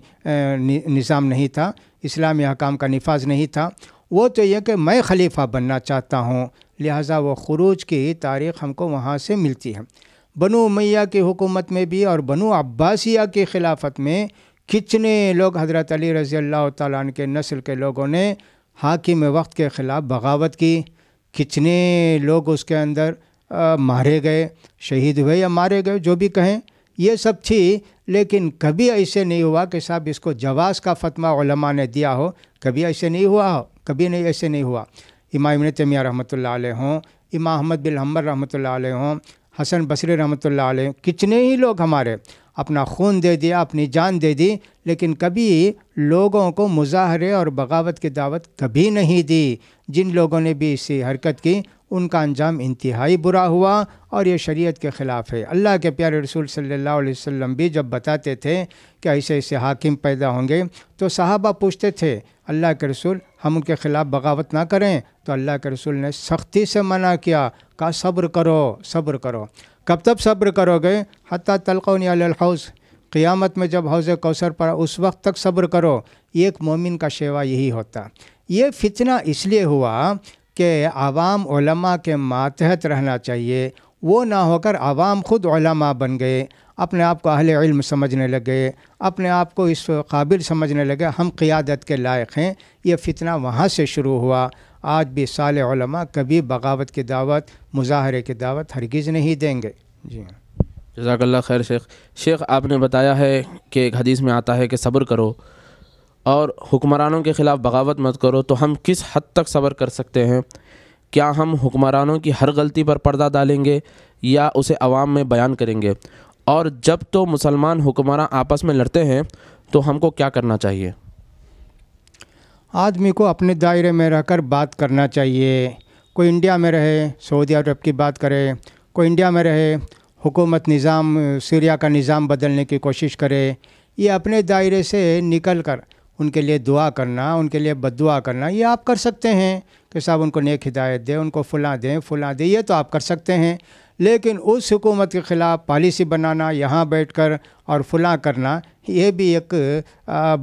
نظام نہیں تھا، اسلامی حکام کا نفاذ نہیں تھا؟ وہ تو یہ کہ میں خلیفہ بننا چاہتا ہوں، لہٰذا وہ خروج کی تاریخ ہم کو وہاں سے ملتی ہے۔ بنو امیہ کی حکومت میں بھی اور بنو عباسیہ کی خلافت میں کتنے لوگ حضرت علی رضی اللہ تعالیٰ عنہ کے نسل کے لوگوں نے حاکم وقت کے خلاف بغاوت کی، کتنے لوگ اس کے اندر مارے گئے، شہید ہوئے یا مارے گئے، جو بھی کہیں، یہ سب تھی۔ لیکن کبھی ایسے نہیں ہوا کہ صاحب اس کو جواز کا فتویٰ علماء نے دیا ہو، کبھی ایسے نہیں ہوا ہو، کبھی نہیں ایسے نہیں ہوا۔ امام ابن تیمیہ رحمۃ اللہ علیہ ہوں، امام احمد بن حنبل رحمۃ اللہ علیہ ہوں، حسن بصری رحمۃ اللہ علیہ، کتنے ہی لوگ ہمارے اپنا خون دے دیا، اپنی جان دے دی، لیکن کبھی لوگوں کو مظاہرے اور بغاوت کی دعوت کبھی نہیں دی۔ جن لوگوں نے بھی اسی حرکت کی ان کا انجام انتہائی برا ہوا، اور یہ شریعت کے خلاف ہے۔ اللہ کے پیارے رسول صلی اللہ علیہ وسلم بھی جب بتاتے تھے کہ ایسے ایسے حاکم پیدا ہوں گے تو صحابہ پوچھتے تھے اللہ کے رسول ہم ان کے خلاف بغاوت نہ کریں، تو اللہ کے رسول نے سختی سے منع کیا، کہا صبر کرو، صبر کرو۔ کب تک صبر کرو گے؟ حتیٰ تلقونی علی الحوض، قیامت میں جب حوض کوثر پر اس وقت تک صبر کرو۔ یہ ایک مومن کا شیوا یہی ہوتا۔ یہ فتنہ اس لیے ہوا کہ عوام علماء کے ماتحت رہنا چاہیے، وہ نہ ہو کر عوام خود علماء بن گئے، اپنے آپ کو اہل علم سمجھنے لگے، اپنے آپ کو اس قابل سمجھنے لگے، ہم قیادت کے لائق ہیں۔ یہ فتنہ وہاں سے شروع ہوا۔ آج بھی صالح علماء کبھی بغاوت کی دعوت، مظاہرے کی دعوت ہرگز نہیں دیں گے۔ جی جزاک اللہ خیر شیخ آپ نے بتایا ہے کہ ایک حدیث میں آتا ہے کہ صبر کرو اور حکمرانوں کے خلاف بغاوت مت کرو، تو ہم کس حد تک صبر کر سکتے ہیں؟ کیا ہم حکمرانوں کی ہر غلطی پر پردہ ڈالیں گے یا اسے عوام میں بیان کریں گے؟ اور جب تو مسلمان حکمراں آپس میں لڑتے ہیں تو ہم کو کیا کرنا چاہیے؟ آدمی کو اپنے دائرے میں رہ کر بات کرنا چاہیے۔ کوئی انڈیا میں رہے سعودی عرب کی بات کرے، کوئی انڈیا میں رہے حکومت نظام سیریا کا نظام بدلنے کی کوشش کرے، یہ اپنے دائرے سے نکل کر ان کے لیے دعا کرنا، ان کے لیے بد دعا کرنا، یہ آپ کر سکتے ہیں کہ صاحب ان کو نیک ہدایت دے، ان کو فلاں دیں فلاں دیں، یہ تو آپ کر سکتے ہیں۔ لیکن اس حکومت کے خلاف پالیسی بنانا، یہاں بیٹھ کر اور فلاں کرنا، یہ بھی ایک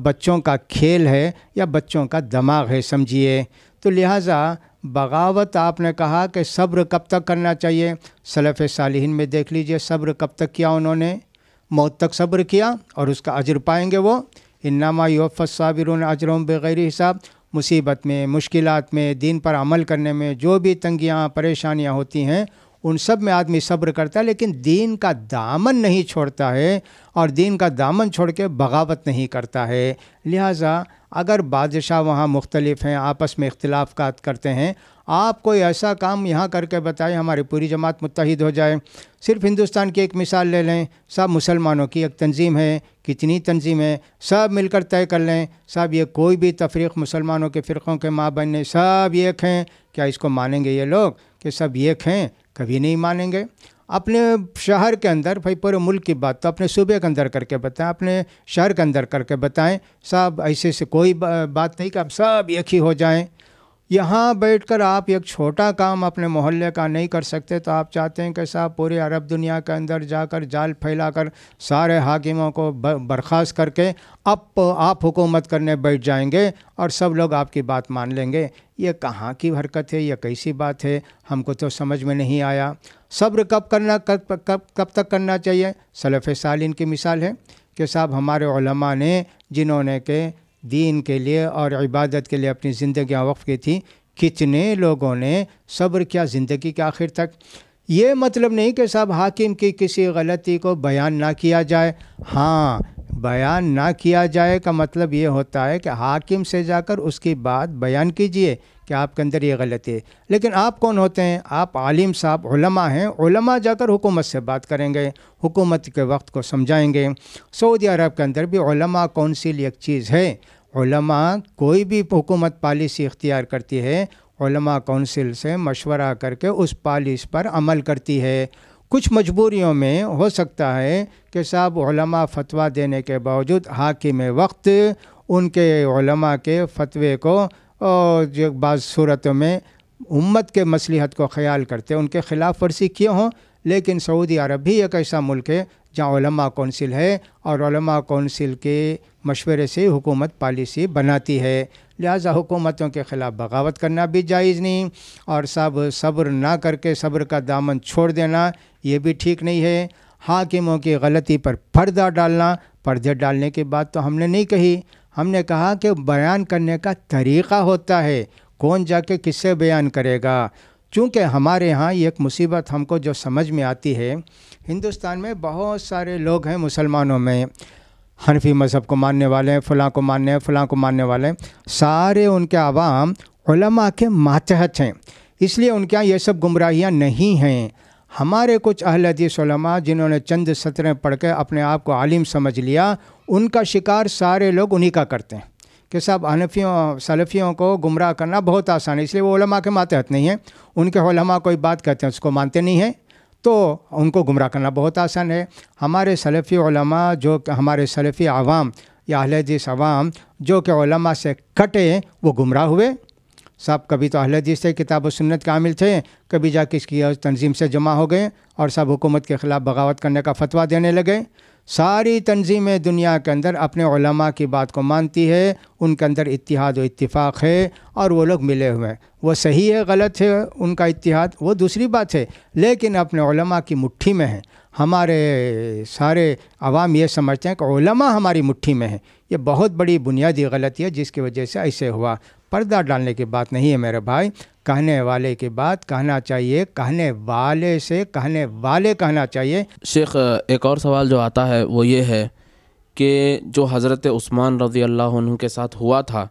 بچوں کا کھیل ہے یا بچوں کا دماغ ہے سمجھیے۔ تو لہٰذا بغاوت آپ نے کہا کہ صبر کب تک کرنا چاہیے؟ سلف صالحین میں دیکھ لیجئے صبر کب تک کیا انہوں نے، موت تک صبر کیا، اور اس کا اجر پائیں گے وہ۔ انما یوفی الصابرون اجرهم بغیر حساب۔ مصیبت میں، مشکلات میں، دین پر عمل کرنے میں جو بھی تنگیاں پریشانیاں ہوتی ہیں ان سب میں آدمی صبر کرتا ہے، لیکن دین کا دامن نہیں چھوڑتا ہے، اور دین کا دامن چھوڑ کے بغاوت نہیں کرتا ہے۔ لہٰذا اگر بادشاہ وہاں مختلف ہیں، آپس میں اختلافات کرتے ہیں، آپ کوئی ایسا کام یہاں کر کے بتائیں ہماری پوری جماعت متحد ہو جائے۔ صرف ہندوستان کی ایک مثال لے لیں، سب مسلمانوں کی ایک تنظیم ہے، کتنی تنظیم ہے، سب مل کر طے کر لیں صاحب یہ کوئی بھی تفریق مسلمانوں کے فرقوں کے مابین نہیں، سب ایک ہیں، کیا اس کو مانیں گے یہ لوگ کہ سب ایک ہیں؟ کبھی نہیں مانیں گے۔ اپنے شہر کے اندر، بھائی پورے ملک کی بات تو اپنے صوبے کے اندر کر کے بتائیں، اپنے شہر کے اندر کر کے بتائیں، صاحب ایسے سے کوئی بات نہیں کہ اب سب ایک ہی ہو جائیں۔ یہاں بیٹھ کر آپ ایک چھوٹا کام اپنے محلے کا نہیں کر سکتے تو آپ چاہتے ہیں کہ صاحب پوری عرب دنیا کے اندر جا کر جال پھیلا کر سارے حاکموں کو برخاست کر کے اب آپ حکومت کرنے بیٹھ جائیں گے اور سب لوگ آپ کی بات مان لیں گے. یہ کہاں کی حرکت ہے؟ یہ کیسی بات ہے؟ ہم کو تو سمجھ میں نہیں آیا. صبر کب تک کرنا چاہیے؟ سلف صالحین کی مثال ہے کہ صاحب ہمارے علماء نے جنہوں نے کہ دین کے لیے اور عبادت کے لیے اپنی زندگیاں وقف کی تھی، کتنے لوگوں نے صبر کیا زندگی کے آخر تک. یہ مطلب نہیں کہ صاحب حاکم کی کسی غلطی کو بیان نہ کیا جائے. ہاں، بیان نہ کیا جائے کا مطلب یہ ہوتا ہے کہ حاکم سے جا کر اس کی بات بیان کیجئے کہ آپ کے اندر یہ غلطی ہے. لیکن آپ کون ہوتے ہیں؟ آپ عالم صاحب علماء ہیں. علماء جا کر حکومت سے بات کریں گے، حکومت کے وقت کو سمجھائیں گے. سعودی عرب کے اندر بھی علماء کونسل ایک چیز ہے. علماء کوئی بھی حکومت پالیسی اختیار کرتی ہے، علماء کونسل سے مشورہ کر کے اس پالیسی پر عمل کرتی ہے. کچھ مجبوریوں میں ہو سکتا ہے کہ صاحب علماء فتویٰ دینے کے باوجود حاکم وقت ان کے علماء کے فتوے کو جو بعض صورتوں میں امت کے مصلحت کو خیال کرتے ان کے خلاف ورزی کیے ہوں. لیکن سعودی عرب بھی ایک ایسا ملک ہے جہاں علماء کونسل ہے اور علماء کونسل کے مشورے سے حکومت پالیسی بناتی ہے. لہٰذا حکومتوں کے خلاف بغاوت کرنا بھی جائز نہیں، اور صبر نہ کر کے صبر کا دامن چھوڑ دینا یہ بھی ٹھیک نہیں ہے. حاکموں کی غلطی پر پردہ ڈالنا، پردے ڈالنے کی بات تو ہم نے نہیں کہی. ہم نے کہا کہ بیان کرنے کا طریقہ ہوتا ہے، کون جا کے کس سے بیان کرے گا. چونکہ ہمارے ہاں یہ ایک مصیبت ہم کو جو سمجھ میں آتی ہے، ہندوستان میں بہت سارے لوگ ہیں مسلمانوں میں، حنفی مذہب کو ماننے والے ہیں، فلاں کو ماننے ہیں، فلاں کو ماننے والے ہیں، سارے ان کے عوام علماء کے ماتحت ہیں. اس لیے ان کے یہاں یہ سب گمراہیاں نہیں ہیں. ہمارے کچھ اہل حدیث علماء جنہوں نے چند سطریں پڑھ کے اپنے آپ کو عالم سمجھ لیا، ان کا شکار سارے لوگ انہی کا کرتے ہیں کہ صاحب حنفیوں سلفیوں کو گمراہ کرنا بہت آسان ہے. اس لیے وہ علماء کے ماتحت نہیں ہیں. ان کے علماء کوئی بات کہتے ہیں اس کو مانتے نہیں ہیں، تو ان کو گمراہ کرنا بہت آسان ہے. ہمارے سلفی علماء جو کہ ہمارے سلفی عوام یا اہل حدیث عوام جو کہ علماء سے کٹے، وہ گمراہ ہوئے. صاحب کبھی تو اہل حدیث سے کتاب و سنت کے عامل تھے، کبھی جا کے اس کی تنظیم سے جمع ہو گئے اور سب حکومت کے خلاف بغاوت کرنے کا فتویٰ دینے لگے. ساری تنظیمیں دنیا کے اندر اپنے علماء کی بات کو مانتی ہے، ان کے اندر اتحاد و اتفاق ہے اور وہ لوگ ملے ہوئے ہیں. وہ صحیح ہے غلط ہے ان کا اتحاد، وہ دوسری بات ہے، لیکن اپنے علماء کی مٹھی میں ہے. ہمارے سارے عوام یہ سمجھتے ہیں کہ علماء ہماری مٹھی میں ہیں. یہ بہت بڑی بنیادی غلطی ہے جس کی وجہ سے ایسے ہوا. پردہ ڈالنے کی بات نہیں ہے میرے بھائی، کہنے والے کی بات کہنا چاہیے، کہنے والے سے کہنے والے کہنا چاہیے. شیخ، ایک اور سوال جو آتا ہے وہ یہ ہے کہ جو حضرت عثمان رضی اللہ عنہ کے ساتھ ہوا تھا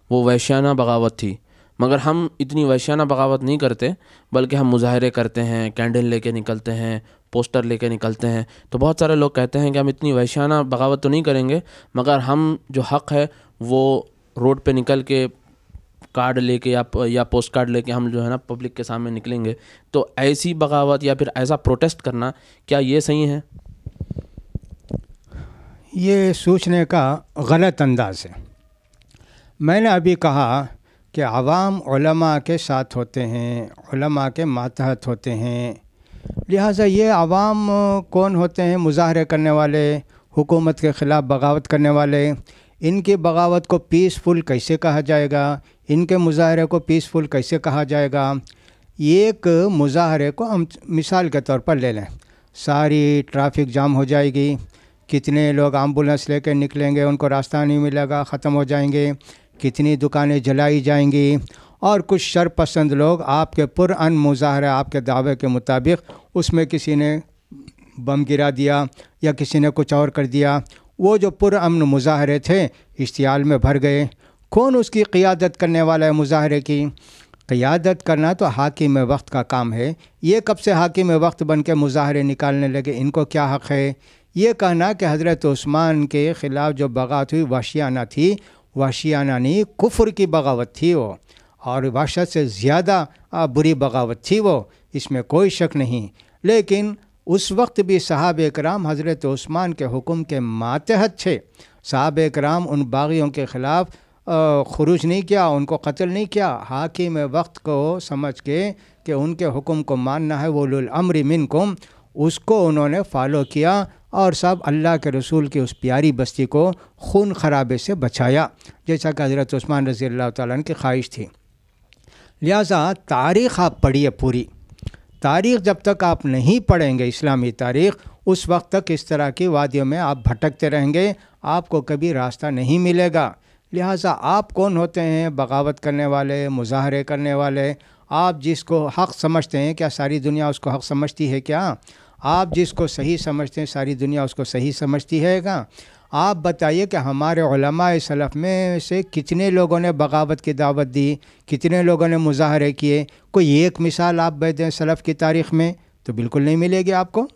وہ وحشیانہ بغاوت تھی، مگر ہم اتنی وحشیانہ بغاوت نہیں کرتے، بلکہ ہم مظاہرے کرتے ہیں، کینڈل لے کے نکلتے ہیں، پوسٹر لے کے نکلتے ہیں. تو بہت سارے لوگ کہتے ہیں کہ ہم اتنی وحشیانہ بغاوت تو نہیں کریں گے، مگر ہم جو حق ہے وہ روڈ پہ نکل کے کارڈ لے کے یا پوسٹ کارڈ لے کے ہم جو ہے نا پبلک کے سامنے نکلیں گے. تو ایسی بغاوت یا پھر ایسا پروٹیسٹ کرنا کیا یہ صحیح ہے؟ یہ سوچنے کا غلط انداز ہے. میں نے ابھی کہا کہ عوام علماء کے ساتھ ہوتے ہیں، علماء کے ماتحت ہوتے ہیں. لہٰذا یہ عوام کون ہوتے ہیں؟ مظاہرے کرنے والے، حکومت کے خلاف بغاوت کرنے والے. ان کی بغاوت کو پیسفل کیسے کہا جائے گا؟ ان کے مظاہرے کو پیسفل کیسے کہا جائے گا؟ ایک مظاہرے کو ہم مثال کے طور پر لے لیں، ساری ٹریفک جام ہو جائے گی، کتنے لوگ ایمبولینس لے کے نکلیں گے، ان کو راستہ نہیں ملے گا، ختم ہو جائیں گے، کتنی دکانیں جلائی جائیں گی، اور کچھ شر پسند لوگ آپ کے پرامن مظاہرے، آپ کے دعوے کے مطابق اس میں کسی نے بم گرا دیا یا کسی نے کچھ اور کر دیا. وہ جو پرامن مظاہرے تھے اشتعال میں بھر گئے. کون اس کی قیادت کرنے والا ہے؟ مظاہرے کی قیادت کرنا تو حاکم وقت کا کام ہے. یہ کب سے حاکم وقت بن کے مظاہرے نکالنے لگے؟ ان کو کیا حق ہے یہ کہنا کہ حضرت عثمان کے خلاف جو بغاوت ہوئی وحشیانہ تھی؟ وحشیانہ نہیں، کفر کی بغاوت تھی وہ، اور وحشت سے زیادہ بری بغاوت تھی وہ، اس میں کوئی شک نہیں. لیکن اس وقت بھی صحابہ کرام حضرت عثمان کے حکم کے ماتحت تھے. صحابہ کرام ان باغیوں کے خلاف خروج نہیں کیا، ان کو قتل نہیں کیا، حاکم وقت کو سمجھ کے کہ ان کے حکم کو ماننا ہے، اولو الامر منکم، اس کو انہوں نے فالو کیا اور سب اللہ کے رسول کی اس پیاری بستی کو خون خرابے سے بچایا، جیسا کہ حضرت عثمان رضی اللہ تعالیٰ عنہ کی خواہش تھی۔ لہٰذا تاریخ آپ پڑھیے پوری، تاریخ جب تک آپ نہیں پڑھیں گے اسلامی تاریخ، اس وقت تک اس طرح کی وادیوں میں آپ بھٹکتے رہیں گے، آپ کو کبھی راستہ نہیں ملے گا۔ لہٰذا آپ کون ہوتے ہیں؟ بغاوت کرنے والے، مظاہرے کرنے والے۔ آپ جس کو حق سمجھتے ہیں، کیا ساری دنیا اس کو حق سمجھتی ہے؟ کیا آپ جس کو صحیح سمجھتے ہیں ساری دنیا اس کو صحیح سمجھتی ہے گا؟ آپ بتائیے کہ ہمارے علماء سلف میں سے کتنے لوگوں نے بغاوت کی دعوت دی، کتنے لوگوں نے مظاہرے کیے؟ کوئی ایک مثال آپ دیں سلف کی تاریخ میں تو بالکل نہیں ملے گی آپ کو۔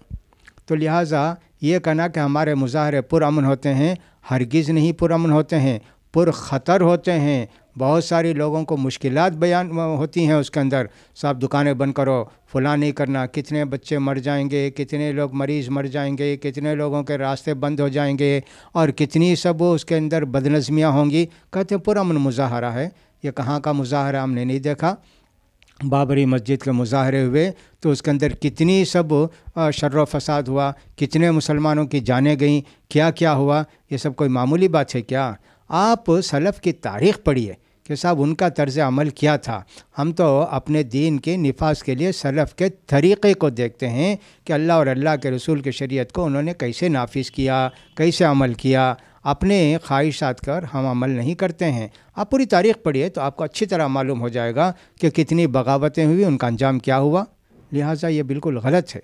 تو لہٰذا یہ کہنا کہ ہمارے مظاہرے پرامن ہوتے ہیں، ہرگز نہیں پرامن ہوتے ہیں، پر خطر ہوتے ہیں۔ بہت ساری لوگوں کو مشکلات بیان ہوتی ہیں اس کے اندر، سب دکانیں بند کرو، فلاں نہیں کرنا، کتنے بچے مر جائیں گے، کتنے لوگ مریض مر جائیں گے، کتنے لوگوں کے راستے بند ہو جائیں گے، اور کتنی سب اس کے اندر بدنظمیاں ہوں گی۔ کہتے ہیں پرامن مظاہرہ ہے۔ یہ کہاں کا مظاہرہ ہم نے نہیں دیکھا؟ بابری مسجد کے مظاہرے ہوئے تو اس کے اندر کتنی سب شر و فساد ہوا، کتنے مسلمانوں کی جانیں گئیں، کیا کیا ہوا؟ یہ سب کوئی معمولی بات ہے کیا؟ آپ سلف کی تاریخ پڑھیے کہ صاحب ان کا طرز عمل کیا تھا۔ ہم تو اپنے دین کے نفاذ کے لیے سلف کے طریقے کو دیکھتے ہیں کہ اللہ اور اللہ کے رسول کی شریعت کو انہوں نے کیسے نافذ کیا، کیسے عمل کیا۔ اپنے خواہشات کر ہم عمل نہیں کرتے ہیں۔ آپ پوری تاریخ پڑھیے تو آپ کو اچھی طرح معلوم ہو جائے گا کہ کتنی بغاوتیں ہوئی، ان کا انجام کیا ہوا۔ لہٰذا یہ بالکل غلط ہے۔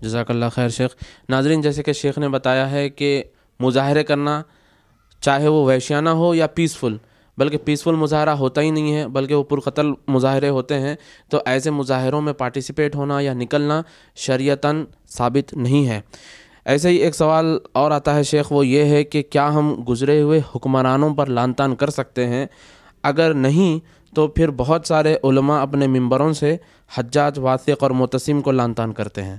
جزاک اللہ خیر شیخ۔ ناظرین، جیسے کہ شیخ نے بتایا ہے کہ مظاہرے کرنا چاہے وہ وحشیانہ ہو یا پیسفل، بلکہ پیسفل مظاہرہ ہوتا ہی نہیں ہے بلکہ وہ پرقتل مظاہرے ہوتے ہیں، تو ایسے مظاہروں میں پارٹیسپیٹ ہونا یا نکلنا شریعتاً ثابت نہیں ہے۔ ایسے ہی ایک سوال اور آتا ہے شیخ، وہ یہ ہے کہ کیا ہم گزرے ہوئے حکمرانوں پر لعن طعن کر سکتے ہیں؟ اگر نہیں تو پھر بہت سارے علماء اپنے منبروں سے حجاج، واثق اور معتصم کو لعن طعن کرتے ہیں۔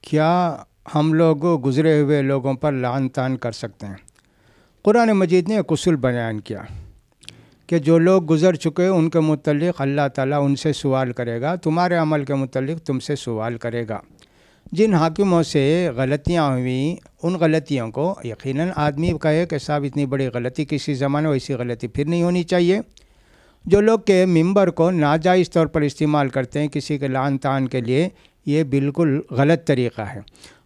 کیا ہم لوگ گزرے ہوئے لوگوں پر لعن طعن کر سکتے ہیں؟ قرآن مجید نے ایک اصول بیان کیا کہ جو لوگ گزر چکے ان کے متعلق اللہ تعالیٰ ان سے سوال کرے گا، تمہارے عمل کے متعلق تم سے سوال کرے گا۔ جن حاکموں سے غلطیاں ہوئیں ان غلطیوں کو یقیناً آدمی کہے کہ صاحب اتنی بڑی غلطی کسی زمانے ویسی غلطی پھر نہیں ہونی چاہیے۔ جو لوگ کہ ممبر کو ناجائز طور پر استعمال کرتے ہیں کسی کے لعن طعن کے لیے، یہ بالکل غلط طریقہ ہے۔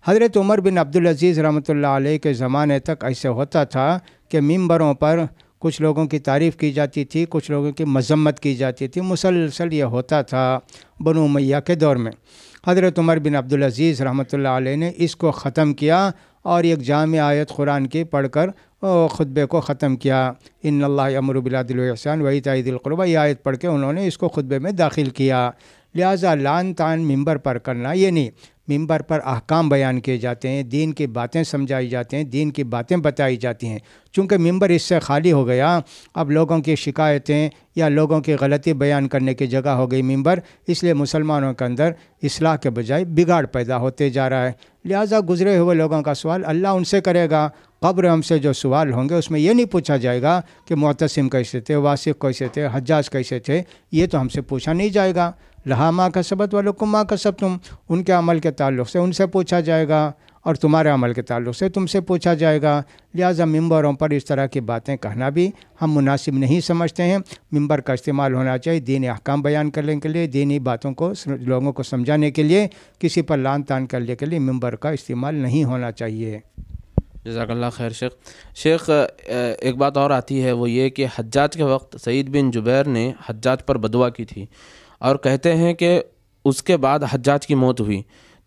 حضرت عمر بن عبدالعزیز رحمۃ اللہ علیہ کے زمانے تک ایسے ہوتا تھا کہ ممبروں پر کچھ لوگوں کی تعریف کی جاتی تھی، کچھ لوگوں کی مذمت کی جاتی تھی، مسلسل یہ ہوتا تھا بنو امیہ کے دور میں۔ حضرت عمر بن عبدالعزیز رحمۃ اللہ علیہ نے اس کو ختم کیا اور ایک جامع آیت قرآن کی پڑھ کر خطبے کو ختم کیا۔ ان اللہ یامر بالعدل والاحسان وایتاء ذی القربی، یہ آیت پڑھ کے انہوں نے اس کو خطبے میں داخل کیا۔ لہٰذا لعن طعن ممبر پر کرنا یہ نہیں، ممبر پر احکام بیان کیے جاتے ہیں، دین کی باتیں سمجھائی جاتی ہیں، دین کی باتیں بتائی جاتی ہیں۔ چونکہ ممبر اس سے خالی ہو گیا، اب لوگوں کی شکایتیں یا لوگوں کی غلطی بیان کرنے کی جگہ ہو گئی ممبر، اس لیے مسلمانوں کے اندر اصلاح کے بجائے بگاڑ پیدا ہوتے جا رہا ہے۔ لہٰذا گزرے ہوئے لوگوں کا سوال اللہ ان سے کرے گا۔ قبر ہم سے جو سوال ہوں گے اس میں یہ نہیں پوچھا جائے گا کہ معتصم کیسے تھے، واثق کیسے تھے، حجاج کیسے تھے، یہ تو ہم سے پوچھا نہیں جائے گا۔ لہا ما کسبت ولکم ما کسبتم، ان کے عمل کے تعلق سے ان سے پوچھا جائے گا اور تمہارے عمل کے تعلق سے تم سے پوچھا جائے گا۔ لہٰذا ممبروں پر اس طرح کی باتیں کہنا بھی ہم مناسب نہیں سمجھتے ہیں۔ ممبر کا استعمال ہونا چاہیے دینی احکام بیان کرنے کے لیے، دینی باتوں کو لوگوں کو سمجھانے کے لیے، کسی پر لعن طعن کرنے کے لیے ممبر کا استعمال نہیں ہونا چاہیے۔ جزاک اللہ خیر شیخ۔ شیخ ایک بات اور آتی ہے، وہ یہ کہ حجاج کے وقت سعید بن جبیر نے حجاج پر بدعا کی تھی اور کہتے ہیں کہ اس کے بعد حجاج کی موت ہوئی،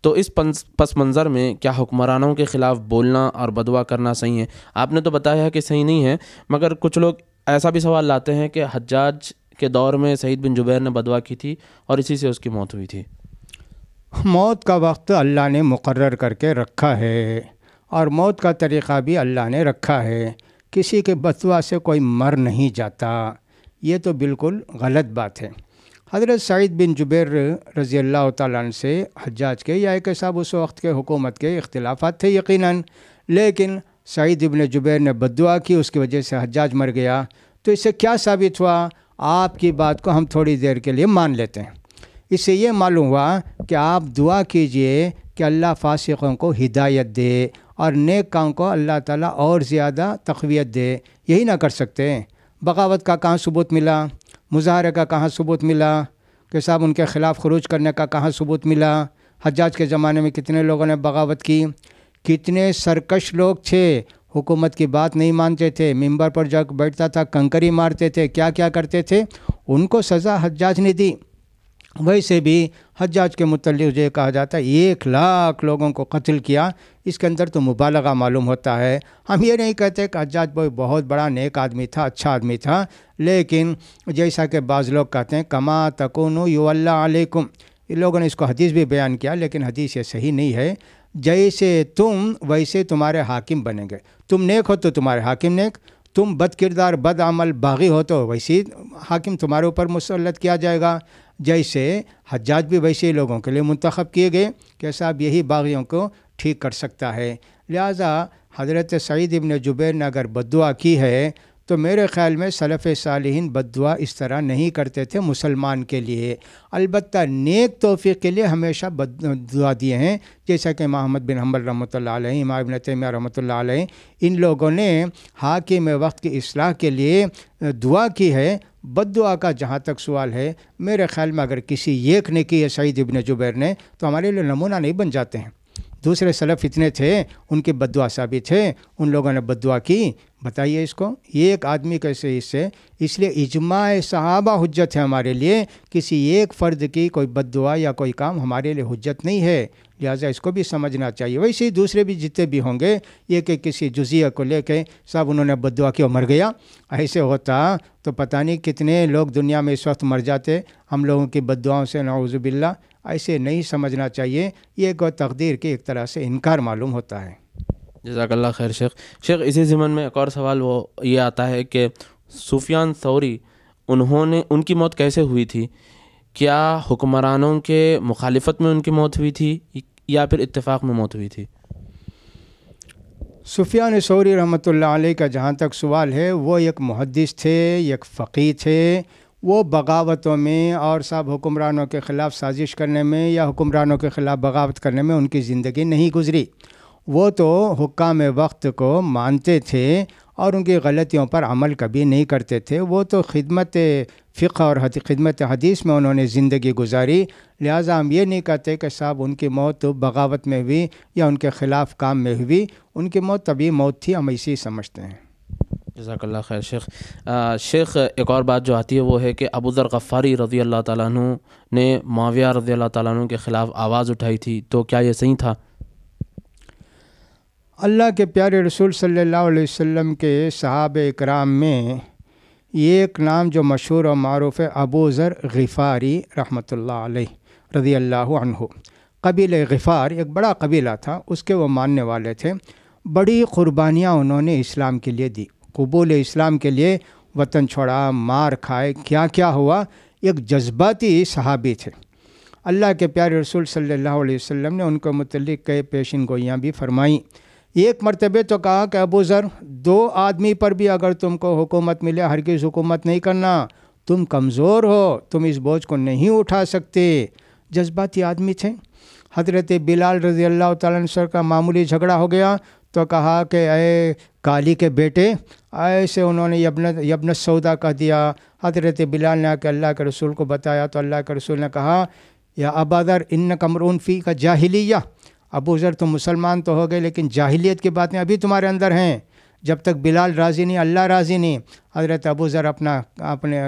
تو اس پس منظر میں کیا حکمرانوں کے خلاف بولنا اور بدعا کرنا صحیح ہے؟ آپ نے تو بتایا کہ صحیح نہیں ہے، مگر کچھ لوگ ایسا بھی سوال لاتے ہیں کہ حجاج کے دور میں سعید بن جبیر نے بدعا کی تھی اور اسی سے اس کی موت ہوئی تھی۔ موت کا وقت اللہ نے مقرر کر کے رکھا ہے اور موت کا طریقہ بھی اللہ نے رکھا ہے۔ کسی کے بدعا سے کوئی مر نہیں جاتا، یہ تو بالکل غلط بات ہے۔ حضرت سعید بن جبیر رضی اللہ تعالیٰ عنہ سے حجاج کے یا کہ صاحب اس وقت کے حکومت کے اختلافات تھے یقیناً، لیکن سعید ابن جبیر نے بددعا کی، اس کی وجہ سے حجاج مر گیا۔ تو اس سے کیا ثابت ہوا؟ آپ کی بات کو ہم تھوڑی دیر کے لیے مان لیتے ہیں۔ اس سے یہ معلوم ہوا کہ آپ دعا کیجئے کہ اللہ فاسقوں کو ہدایت دے اور نیک کام کو اللہ تعالیٰ اور زیادہ تقویت دے۔ یہی نہ کر سکتے؟ بغاوت کا کہاں ثبوت ملا؟ مظاہرے کا کہاں ثبوت ملا؟ کہ صاحب ان کے خلاف خروج کرنے کا کہاں ثبوت ملا؟ حجاج کے زمانے میں کتنے لوگوں نے بغاوت کی، کتنے سرکش لوگ تھے، حکومت کی بات نہیں مانتے تھے، ممبر پر جا بیٹھتا تھا کنکری مارتے تھے، کیا کیا کرتے تھے، ان کو سزا حجاج نے دی۔ ویسے بھی حجاج کے متعلق یہ کہا جاتا ہے 1,00,000 لوگوں کو قتل کیا، اس کے اندر تو مبالغہ معلوم ہوتا ہے۔ ہم یہ نہیں کہتے کہ حجاج بہت بڑا نیک آدمی تھا، اچھا آدمی تھا، لیکن جیسا کہ بعض لوگ کہتے ہیں کما تکونوا یولی علیکم، ان لوگوں نے اس کو حدیث بھی بیان کیا، لیکن حدیث یہ صحیح نہیں ہے۔ جیسے تم ویسے تمہارے حاکم بنیں گے، تم نیک ہو تو تمہارے حاکم نیک، تم بد کردار بد عمل باغی ہو تو ویسے حاکم تمہارے اوپر مسلط کیا جائے گا۔ جیسے حجاج بھی ویسے لوگوں کے لیے منتخب کیے گئے کہ صاحب یہی باغیوں کو ٹھیک کر سکتا ہے۔ لہٰذا حضرت سعید ابن جبیر نے اگر بددعا کی ہے تو میرے خیال میں سلف صالحین بددعا اس طرح نہیں کرتے تھے مسلمان کے لیے، البتہ نیک توفیق کے لیے ہمیشہ بددعا دیے ہیں، جیسا کہ محمد بن حنبل رحمۃ اللہ علیہ، امام ابن تیمیہ رحمۃ اللہ علیہ، ان لوگوں نے حاکم وقت کی اصلاح کے لیے دعا کی ہے۔ بددعا کا جہاں تک سوال ہے، میرے خیال میں اگر کسی ایک نے کی ہے سعید ابن جبیر نے تو ہمارے لیے نمونہ نہیں بن جاتے ہیں۔ دوسرے سلف اتنے تھے، ان کی بددعا ثابت ہے، ان لوگوں نے بددعا کی، بتائیے اس کو ایک آدمی کیسے اس لیے اجماع صحابہ حجت ہے ہمارے لیے، کسی ایک فرد کی کوئی بددعا یا کوئی کام ہمارے لیے حجت نہیں ہے، لہٰذا اس کو بھی سمجھنا چاہیے۔ ویسے ہی دوسرے بھی جتنے بھی ہوں گے، یہ کہ کسی جزیہ کو لے کے صاحب انہوں نے بددعا کی اور مر گیا، ایسے ہوتا تو پتہ نہیں کتنے لوگ دنیا میں اس وقت مر جاتے ہم لوگوں کی بددعاؤں سے، نعوذ باللہ۔ ایسے نہیں سمجھنا چاہیے، یہ کوئی تقدیر کے ایک طرح سے انکار معلوم ہوتا ہے۔ جزاک اللہ خیر شیخ اسی ضمن میں ایک اور سوال وہ یہ آتا ہے کہ سفیان ثوری ان کی موت کیسے ہوئی تھی؟ کیا حکمرانوں کے مخالفت میں ان کی موت ہوئی تھی یا پھر اتفاق میں موت ہوئی تھی؟ سفیان ثوری رحمۃ اللہ علیہ کا جہاں تک سوال ہے، وہ ایک محدث تھے، ایک فقیہ تھے، وہ بغاوتوں میں اور صاحب حکمرانوں کے خلاف سازش کرنے میں یا حکمرانوں کے خلاف بغاوت کرنے میں ان کی زندگی نہیں گزری۔ وہ تو حکام وقت کو مانتے تھے اور ان کی غلطیوں پر عمل کبھی نہیں کرتے تھے، وہ تو خدمت فقہ اور خدمت حدیث میں انہوں نے زندگی گزاری۔ لہٰذا ہم یہ نہیں کہتے کہ صاحب ان کی موت بغاوت میں ہوئی یا ان کے خلاف کام میں ہوئی، ان کی موت طبعی موت تھی، ہم اسی سمجھتے ہیں۔ جزاک اللہ خیر شیخ ایک اور بات جو آتی ہے وہ ہے کہ ابو ذر غفاری رضی اللہ تعالیٰ عنہ نے معاویہ رضی اللہ تعالیٰ عنہ کے خلاف آواز اٹھائی تھی، تو کیا یہ صحیح تھا؟ اللہ کے پیارے رسول صلی اللہ علیہ وسلم کے صحابہ اکرام میں ایک نام جو مشہور و معروف ہے، ابو ذر غفاری رحمۃ اللہ علیہ رضی اللہ عنہ۔ قبیلہ غفار ایک بڑا قبیلہ تھا، اس کے وہ ماننے والے تھے، بڑی قربانیاں انہوں نے اسلام کے لیے دی، قبول اسلام کے لیے وطن چھوڑا، مار کھائے، کیا کیا ہوا، ایک جذباتی صحابی تھے۔ اللہ کے پیارے رسول صلی اللہ علیہ وسلم نے ان کو متعلق کئی پیشین گوئیاں بھی فرمائیں۔ ایک مرتبہ تو کہا کہ ابو ذر، 2 آدمی پر بھی اگر تم کو حکومت ملے ہرگز حکومت نہیں کرنا، تم کمزور ہو، تم اس بوجھ کو نہیں اٹھا سکتے۔ جذباتی آدمی تھے۔ حضرت بلال رضی اللہ تعالیٰ عنہ کا معمولی جھگڑا ہو گیا تو کہا کہ اے کالی کے بیٹے، ایسے انہوں نے یبن سودا کہہ دیا۔ حضرت بلال نے آ کے اللہ کے رسول کو بتایا تو اللہ کے رسول نے کہا یا ابا ذر انک امرؤ فیک جاہلیہ، ابو ذر تم مسلمان تو ہو گئے لیکن جاہلیت کی باتیں ابھی تمہارے اندر ہیں، جب تک بلال راضی نہیں اللہ راضی نہیں۔ حضرت ابو ذر اپنے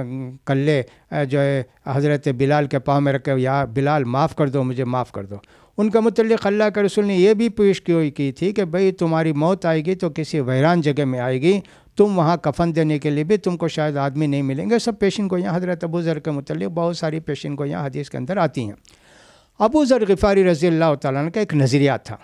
کلے جو ہے حضرت بلال کے پاؤں میں رکھے، یا بلال معاف کر دو، مجھے معاف کر دو۔ ان کا متعلق اللہ کے رسول نے یہ بھی پیش کی تھی کہ بھئی تمہاری موت آئے گی تو کسی ویران جگہ میں آئے گی، تم وہاں کفن دینے کے لیے بھی تم کو شاید آدمی نہیں ملیں گے۔ سب پیشین گوئیاں حضرت ابو ذر کے متعلق بہت ساری پیشین گوئیاں حدیث کے اندر آتی ہیں۔ ابو ذر غفاری رضی اللہ تعالیٰ عنہ کا ایک نظریہ تھا،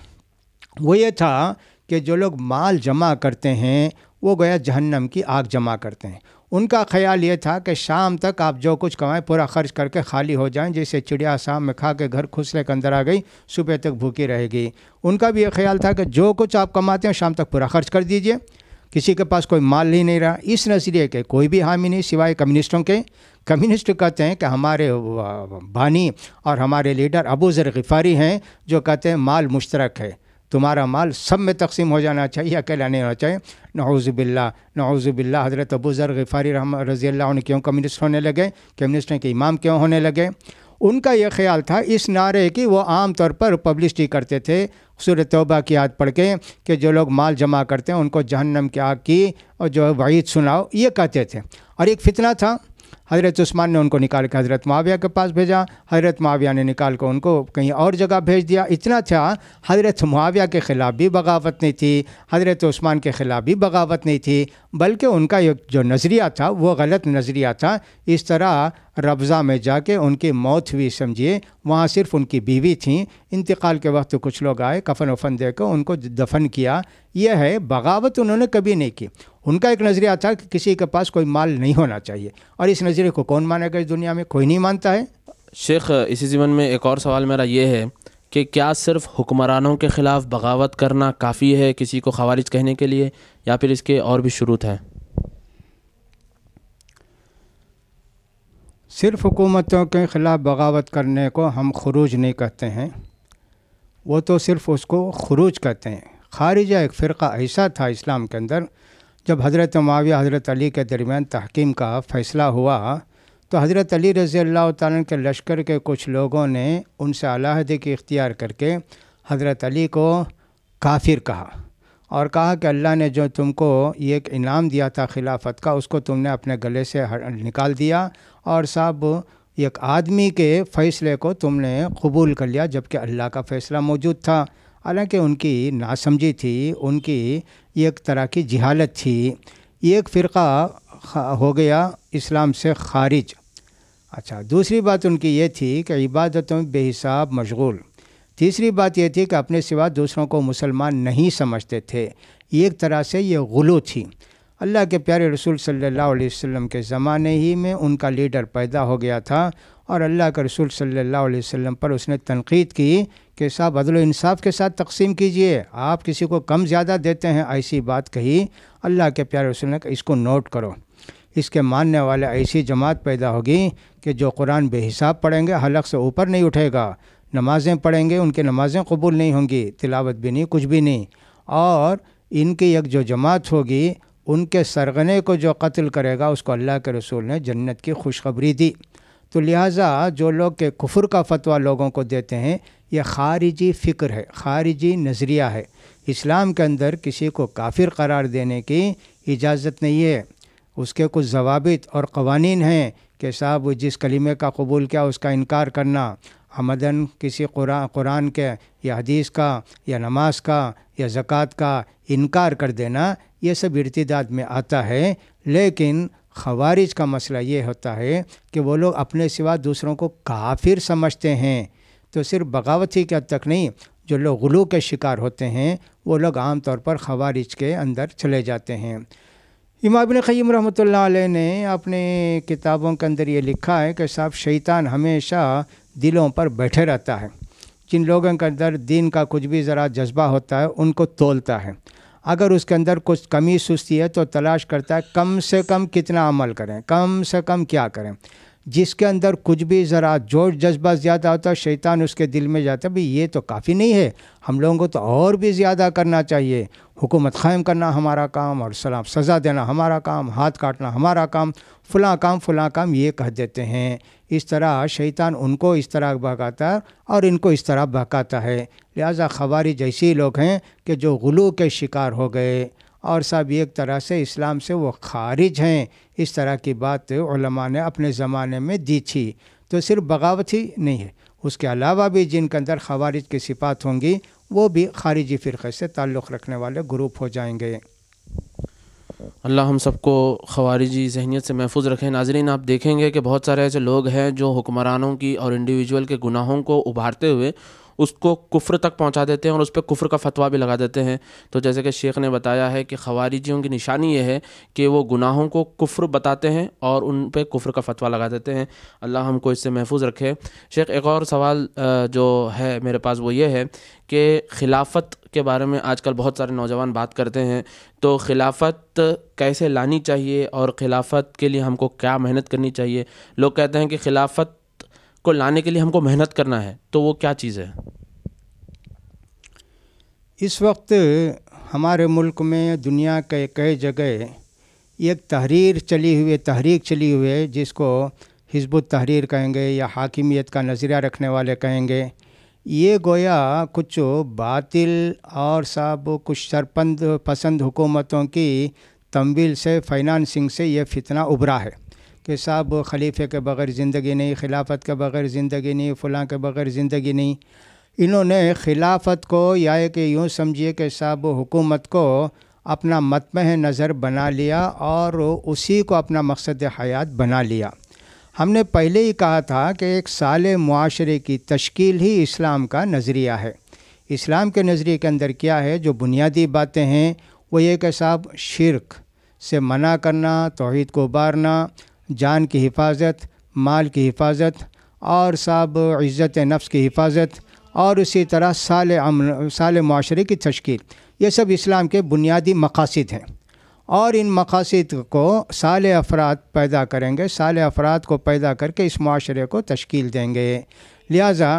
وہ یہ تھا کہ جو لوگ مال جمع کرتے ہیں وہ گویا جہنم کی آگ جمع کرتے ہیں۔ ان کا خیال یہ تھا کہ شام تک آپ جو کچھ کمائیں پورا خرچ کر کے خالی ہو جائیں، جیسے چڑیا شام میں کھا کے گھر کھوسلے کے اندر آ گئی، صبح تک بھوکی رہے گی۔ ان کا بھی یہ خیال تھا کہ جو کچھ آپ کماتے ہیں شام تک پورا خرچ کر دیجئے، کسی کے پاس کوئی مال ہی نہیں رہا۔ اس نظریے کے کوئی بھی حامی نہیں سوائے کمیونسٹوں کے۔ کمیونسٹ کہتے ہیں کہ ہمارے بانی اور ہمارے لیڈر ابو ذر غفاری ہیں جو کہتے ہیں مال مشترک ہے، تمہارا مال سب میں تقسیم ہو جانا چاہیے، اکیلا نہیں ہونا چاہیے۔ نعوذ باللہ نعوذ باللہ۔ حضرت ابو ذر غفاری رضی اللہ عنہ کیوں کمیونسٹ ہونے لگے؟ کمیونسٹوں کے امام کیوں ہونے لگے؟ ان کا یہ خیال تھا اس نعرے کی وہ عام طور پر پبلسٹی کرتے تھے، سورۃ توبہ کی آیت پڑھ کے کہ جو لوگ مال جمع کرتے ہیں ان کو جہنم کی آگ کی اور جو وعید سناؤ، یہ کہتے تھے۔ اور ایک فتنہ تھا، حضرت عثمان نے ان کو نکال کے حضرت معاویہ کے پاس بھیجا، حضرت معاویہ نے نکال کے ان کو کہیں اور جگہ بھیج دیا۔ اتنا تھا، حضرت معاویہ کے خلاف بھی بغاوت نہیں تھی، حضرت عثمان کے خلاف بھی بغاوت نہیں تھی، بلکہ ان کا جو نظریہ تھا وہ غلط نظریہ تھا۔ اس طرح ربضہ میں جا کے ان کی موت ہوئی، سمجھیے وہاں صرف ان کی بیوی تھیں، انتقال کے وقت کچھ لوگ آئے کفن وفن دے کے ان کو دفن کیا۔ یہ ہے، بغاوت انہوں نے کبھی نہیں کی۔ ان کا ایک نظریہ تھا کہ کسی کے پاس کوئی مال نہیں ہونا چاہیے، اور اس نظریے کو کون مانے گا؟ اس دنیا میں کوئی نہیں مانتا ہے۔ شیخ، اسی ضمن میں ایک اور سوال میرا یہ ہے کہ کیا صرف حکمرانوں کے خلاف بغاوت کرنا کافی ہے کسی کو خوارج کہنے کے لیے، یا پھر اس کے اور بھی شروط ہیں؟ صرف حکومتوں کے خلاف بغاوت کرنے کو ہم خروج نہیں کہتے ہیں، وہ تو صرف اس کو خروج کہتے ہیں۔ خارجہ ایک فرقہ ایسا تھا اسلام کے اندر، جب حضرت معاویہ حضرت علی کے درمیان تحکیم کا فیصلہ ہوا تو حضرت علی رضی اللہ تعالیٰ عنہ کے لشکر کے کچھ لوگوں نے ان سے علیحدگی اختیار کر کے حضرت علی کو کافر کہا، اور کہا کہ اللہ نے جو تم کو یہ ایک انعام دیا تھا خلافت کا، اس کو تم نے اپنے گلے سے نکال دیا، اور صاحب ایک آدمی کے فیصلے کو تم نے قبول کر لیا جبکہ اللہ کا فیصلہ موجود تھا۔ حالانکہ ان کی ناسمجھی تھی، ان کی ایک طرح کی جہالت تھی۔ ایک فرقہ ہو گیا اسلام سے خارج۔ اچھا، دوسری بات ان کی یہ تھی کہ عبادتوں میں بے حساب مشغول۔ تیسری بات یہ تھی کہ اپنے سوا دوسروں کو مسلمان نہیں سمجھتے تھے۔ ایک طرح سے یہ غلو تھی۔ اللہ کے پیارے رسول صلی اللہ علیہ وسلم کے زمانے ہی میں ان کا لیڈر پیدا ہو گیا تھا، اور اللہ کے رسول صلی اللہ علیہ وسلم پر اس نے تنقید کی کہ صاحب عدل و انصاف کے ساتھ تقسیم کیجئے، آپ کسی کو کم زیادہ دیتے ہیں، ایسی بات کہی۔ اللہ کے پیارے رسول نے کہا اس کو نوٹ کرو، اس کے ماننے والے ایسی جماعت پیدا ہوگی کہ جو قرآن بے حساب پڑھیں گے، حلق سے اوپر نہیں اٹھے گا، نمازیں پڑھیں گے ان کی نمازیں قبول نہیں ہوں گی، تلاوت بھی نہیں، کچھ بھی نہیں، اور ان کی ایک جو جماعت ہوگی ان کے سرغنے کو جو قتل کرے گا اس کو اللہ کے رسول نے جنت کی خوشخبری دی۔ تو لہٰذا جو لوگ کہ کفر کا فتویٰ لوگوں کو دیتے ہیں، یہ خارجی فکر ہے، خارجی نظریہ ہے۔ اسلام کے اندر کسی کو کافر قرار دینے کی اجازت نہیں ہے، اس کے کچھ ضوابط اور قوانین ہیں کہ صاحب جس کلمے کا قبول کیا اس کا انکار کرنا، عمدن کسی قرآن کے یا حدیث کا یا نماز کا یا زکوٰۃ کا انکار کر دینا، یہ سب ارتداد میں آتا ہے۔ لیکن خوارج کا مسئلہ یہ ہوتا ہے کہ وہ لوگ اپنے سوا دوسروں کو کافر سمجھتے ہیں۔ تو صرف بغاوت ہی کے حد تک نہیں، جو لوگ غلو کے شکار ہوتے ہیں وہ لوگ عام طور پر خوارج کے اندر چلے جاتے ہیں۔ امام ابن قیم رحمۃ اللہ علیہ نے اپنے کتابوں کے اندر یہ لکھا ہے کہ صاحب شیطان ہمیشہ دلوں پر بیٹھے رہتا ہے۔ جن لوگوں کے اندر دین کا کچھ بھی ذرا جذبہ ہوتا ہے ان کو تولتا ہے۔ اگر اس کے اندر کچھ کمی سستی ہے تو تلاش کرتا ہے کم سے کم کتنا عمل کریں، کم سے کم کیا کریں۔ جس کے اندر کچھ بھی ذرا جوش جذبہ زیادہ ہوتا ہے، شیطان اس کے دل میں جاتا ہے، بھئی یہ تو کافی نہیں ہے، ہم لوگوں کو تو اور بھی زیادہ کرنا چاہیے، حکومت قائم کرنا ہمارا کام، اور سلام سزا دینا ہمارا کام، ہاتھ کاٹنا ہمارا کام، فلاں کام یہ کہہ دیتے ہیں۔ اس طرح شیطان ان کو اس طرح بہکاتا ہے اور ان کو اس طرح بہکاتا ہے۔ لہٰذا خوارج ایسے لوگ ہیں کہ جو غلو کے شکار ہو گئے، اور سب ایک طرح سے اسلام سے وہ خارج ہیں۔ اس طرح کی بات علماء نے اپنے زمانے میں دی تھی۔ تو صرف بغاوت ہی نہیں ہے، اس کے علاوہ بھی جن کے اندر خوارج کی صفات ہوں گی وہ بھی خارجی فرقے سے تعلق رکھنے والے گروپ ہو جائیں گے۔ اللہ ہم سب کو خوارجی ذہنیت سے محفوظ رکھیں۔ ناظرین، آپ دیکھیں گے کہ بہت سارے ایسے لوگ ہیں جو حکمرانوں کی اور انڈیویجول کے گناہوں کو ابھارتے ہوئے اس کو کفر تک پہنچا دیتے ہیں اور اس پہ کفر کا فتویٰ بھی لگا دیتے ہیں۔ تو جیسے کہ شیخ نے بتایا ہے کہ خوارجیوں کی نشانی یہ ہے کہ وہ گناہوں کو کفر بتاتے ہیں اور ان پہ کفر کا فتویٰ لگا دیتے ہیں۔ اللہ ہم کو اس سے محفوظ رکھے۔ شیخ ایک اور سوال جو ہے میرے پاس وہ یہ ہے کہ خلافت کے بارے میں آج کل بہت سارے نوجوان بات کرتے ہیں، تو خلافت کیسے لانی چاہیے اور خلافت کے لیے ہم کو کیا محنت کرنی چاہیے؟ لوگ کہتے ہیں کہ خلافت کو لانے کے لیے ہم کو محنت کرنا ہے، تو وہ کیا چیز ہے؟ اس وقت ہمارے ملک میں دنیا کے کئی جگہ ایک تحریک چلی ہوئی ہے جس کو حزب التحریر کہیں گے یا حاکمیت کا نظریہ رکھنے والے کہیں گے۔ یہ گویا کچھ باطل اور کچھ سرپند پسند حکومتوں کی تمویل سے، فائنانسنگ سے یہ فتنہ ابھرا ہے کہ خلیفے کے بغیر زندگی نہیں، خلافت کے بغیر زندگی نہیں، فلاں کے بغیر زندگی نہیں۔ انہوں نے خلافت کو یا کہ یوں سمجھیے کہ حکومت کو اپنا مطمع نظر بنا لیا اور اسی کو اپنا مقصد حیات بنا لیا۔ ہم نے پہلے ہی کہا تھا کہ ایک صالح معاشرے کی تشکیل ہی اسلام کا نظریہ ہے۔ اسلام کے نظریے کے اندر کیا ہے؟ جو بنیادی باتیں ہیں وہ یہ کہ شرک سے منع کرنا، توحید کو ابھارنا، جان کی حفاظت، مال کی حفاظت اور عزت نفس کی حفاظت، اور اسی طرح صالح معاشرے کی تشکیل، یہ سب اسلام کے بنیادی مقاصد ہیں۔ اور ان مقاصد کو صالح افراد پیدا کریں گے، صالح افراد کو پیدا کر کے اس معاشرے کو تشکیل دیں گے۔ لہٰذا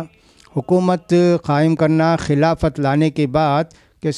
حکومت قائم کرنا، خلافت لانے کی بات کہ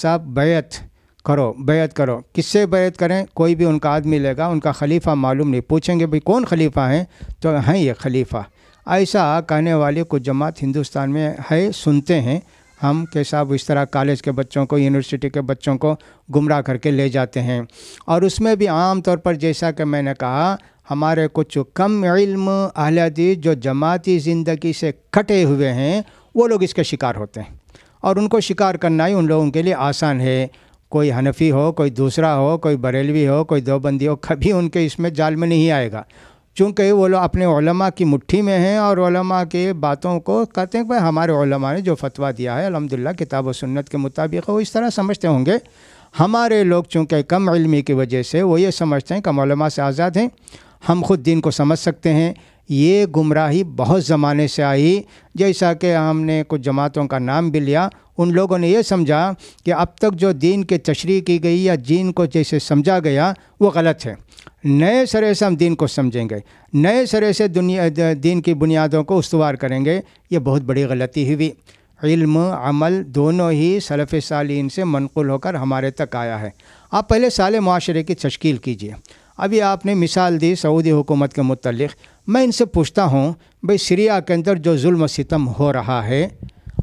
بیعت کرو، کس سے بیعت کریں؟ کوئی بھی ان کا آدمی لے گا، ان کا خلیفہ معلوم نہیں، پوچھیں گے بھئی کون خلیفہ ہیں؟ تو ہیں یہ خلیفہ۔ ایسا کہنے والی کچھ جماعت ہندوستان میں ہے، سنتے ہیں ہم کہ اس طرح کالج کے بچوں کو، یونیورسٹی کے بچوں کو گمراہ کر کے لے جاتے ہیں۔ اور اس میں بھی عام طور پر جیسا کہ میں نے کہا، ہمارے کچھ کم علم اہل حدیث جو جماعتی زندگی سے کٹے ہوئے ہیں وہ لوگ اس کے شکار ہوتے ہیں، اور ان کو شکار کرنا ہی ان لوگوں کے لیے آسان ہے۔ کوئی حنفی ہو، کوئی دوسرا ہو، کوئی بریلوی ہو، کوئی دیوبندی ہو، کبھی ان کے اس میں جال میں نہیں آئے گا، چونکہ وہ لوگ اپنے علماء کی مٹھی میں ہیں اور علماء کے باتوں کو کہتے ہیں کہ ہمارے علماء نے جو فتویٰ دیا ہے الحمدللہ کتاب و سنت کے مطابق، وہ اس طرح سمجھتے ہوں گے۔ ہمارے لوگ چونکہ کم علمی کی وجہ سے وہ یہ سمجھتے ہیں کہ ہم علماء سے آزاد ہیں، ہم خود دین کو سمجھ سکتے ہیں۔ یہ گمراہی بہت زمانے سے آئی، جیسا کہ ہم نے کچھ جماعتوں کا نام بھی لیا، ان لوگوں نے یہ سمجھا کہ اب تک جو دین کی تشریح کی گئی یا دین کو جیسے سمجھا گیا وہ غلط ہے، نئے سرے سے ہم دین کو سمجھیں گے، نئے سرے سے دین کی بنیادوں کو استوار کریں گے۔ یہ بہت بڑی غلطی ہوئی۔ علم عمل دونوں ہی سلف صالحین سے منقول ہو کر ہمارے تک آیا ہے۔ آپ پہلے صالح معاشرے کی تشکیل کیجئے۔ ابھی آپ نے مثال دی سعودی حکومت کے متعلق، میں ان سے پوچھتا ہوں بھئی سیریا کے اندر جو ظلم و ستم ہو رہا ہے،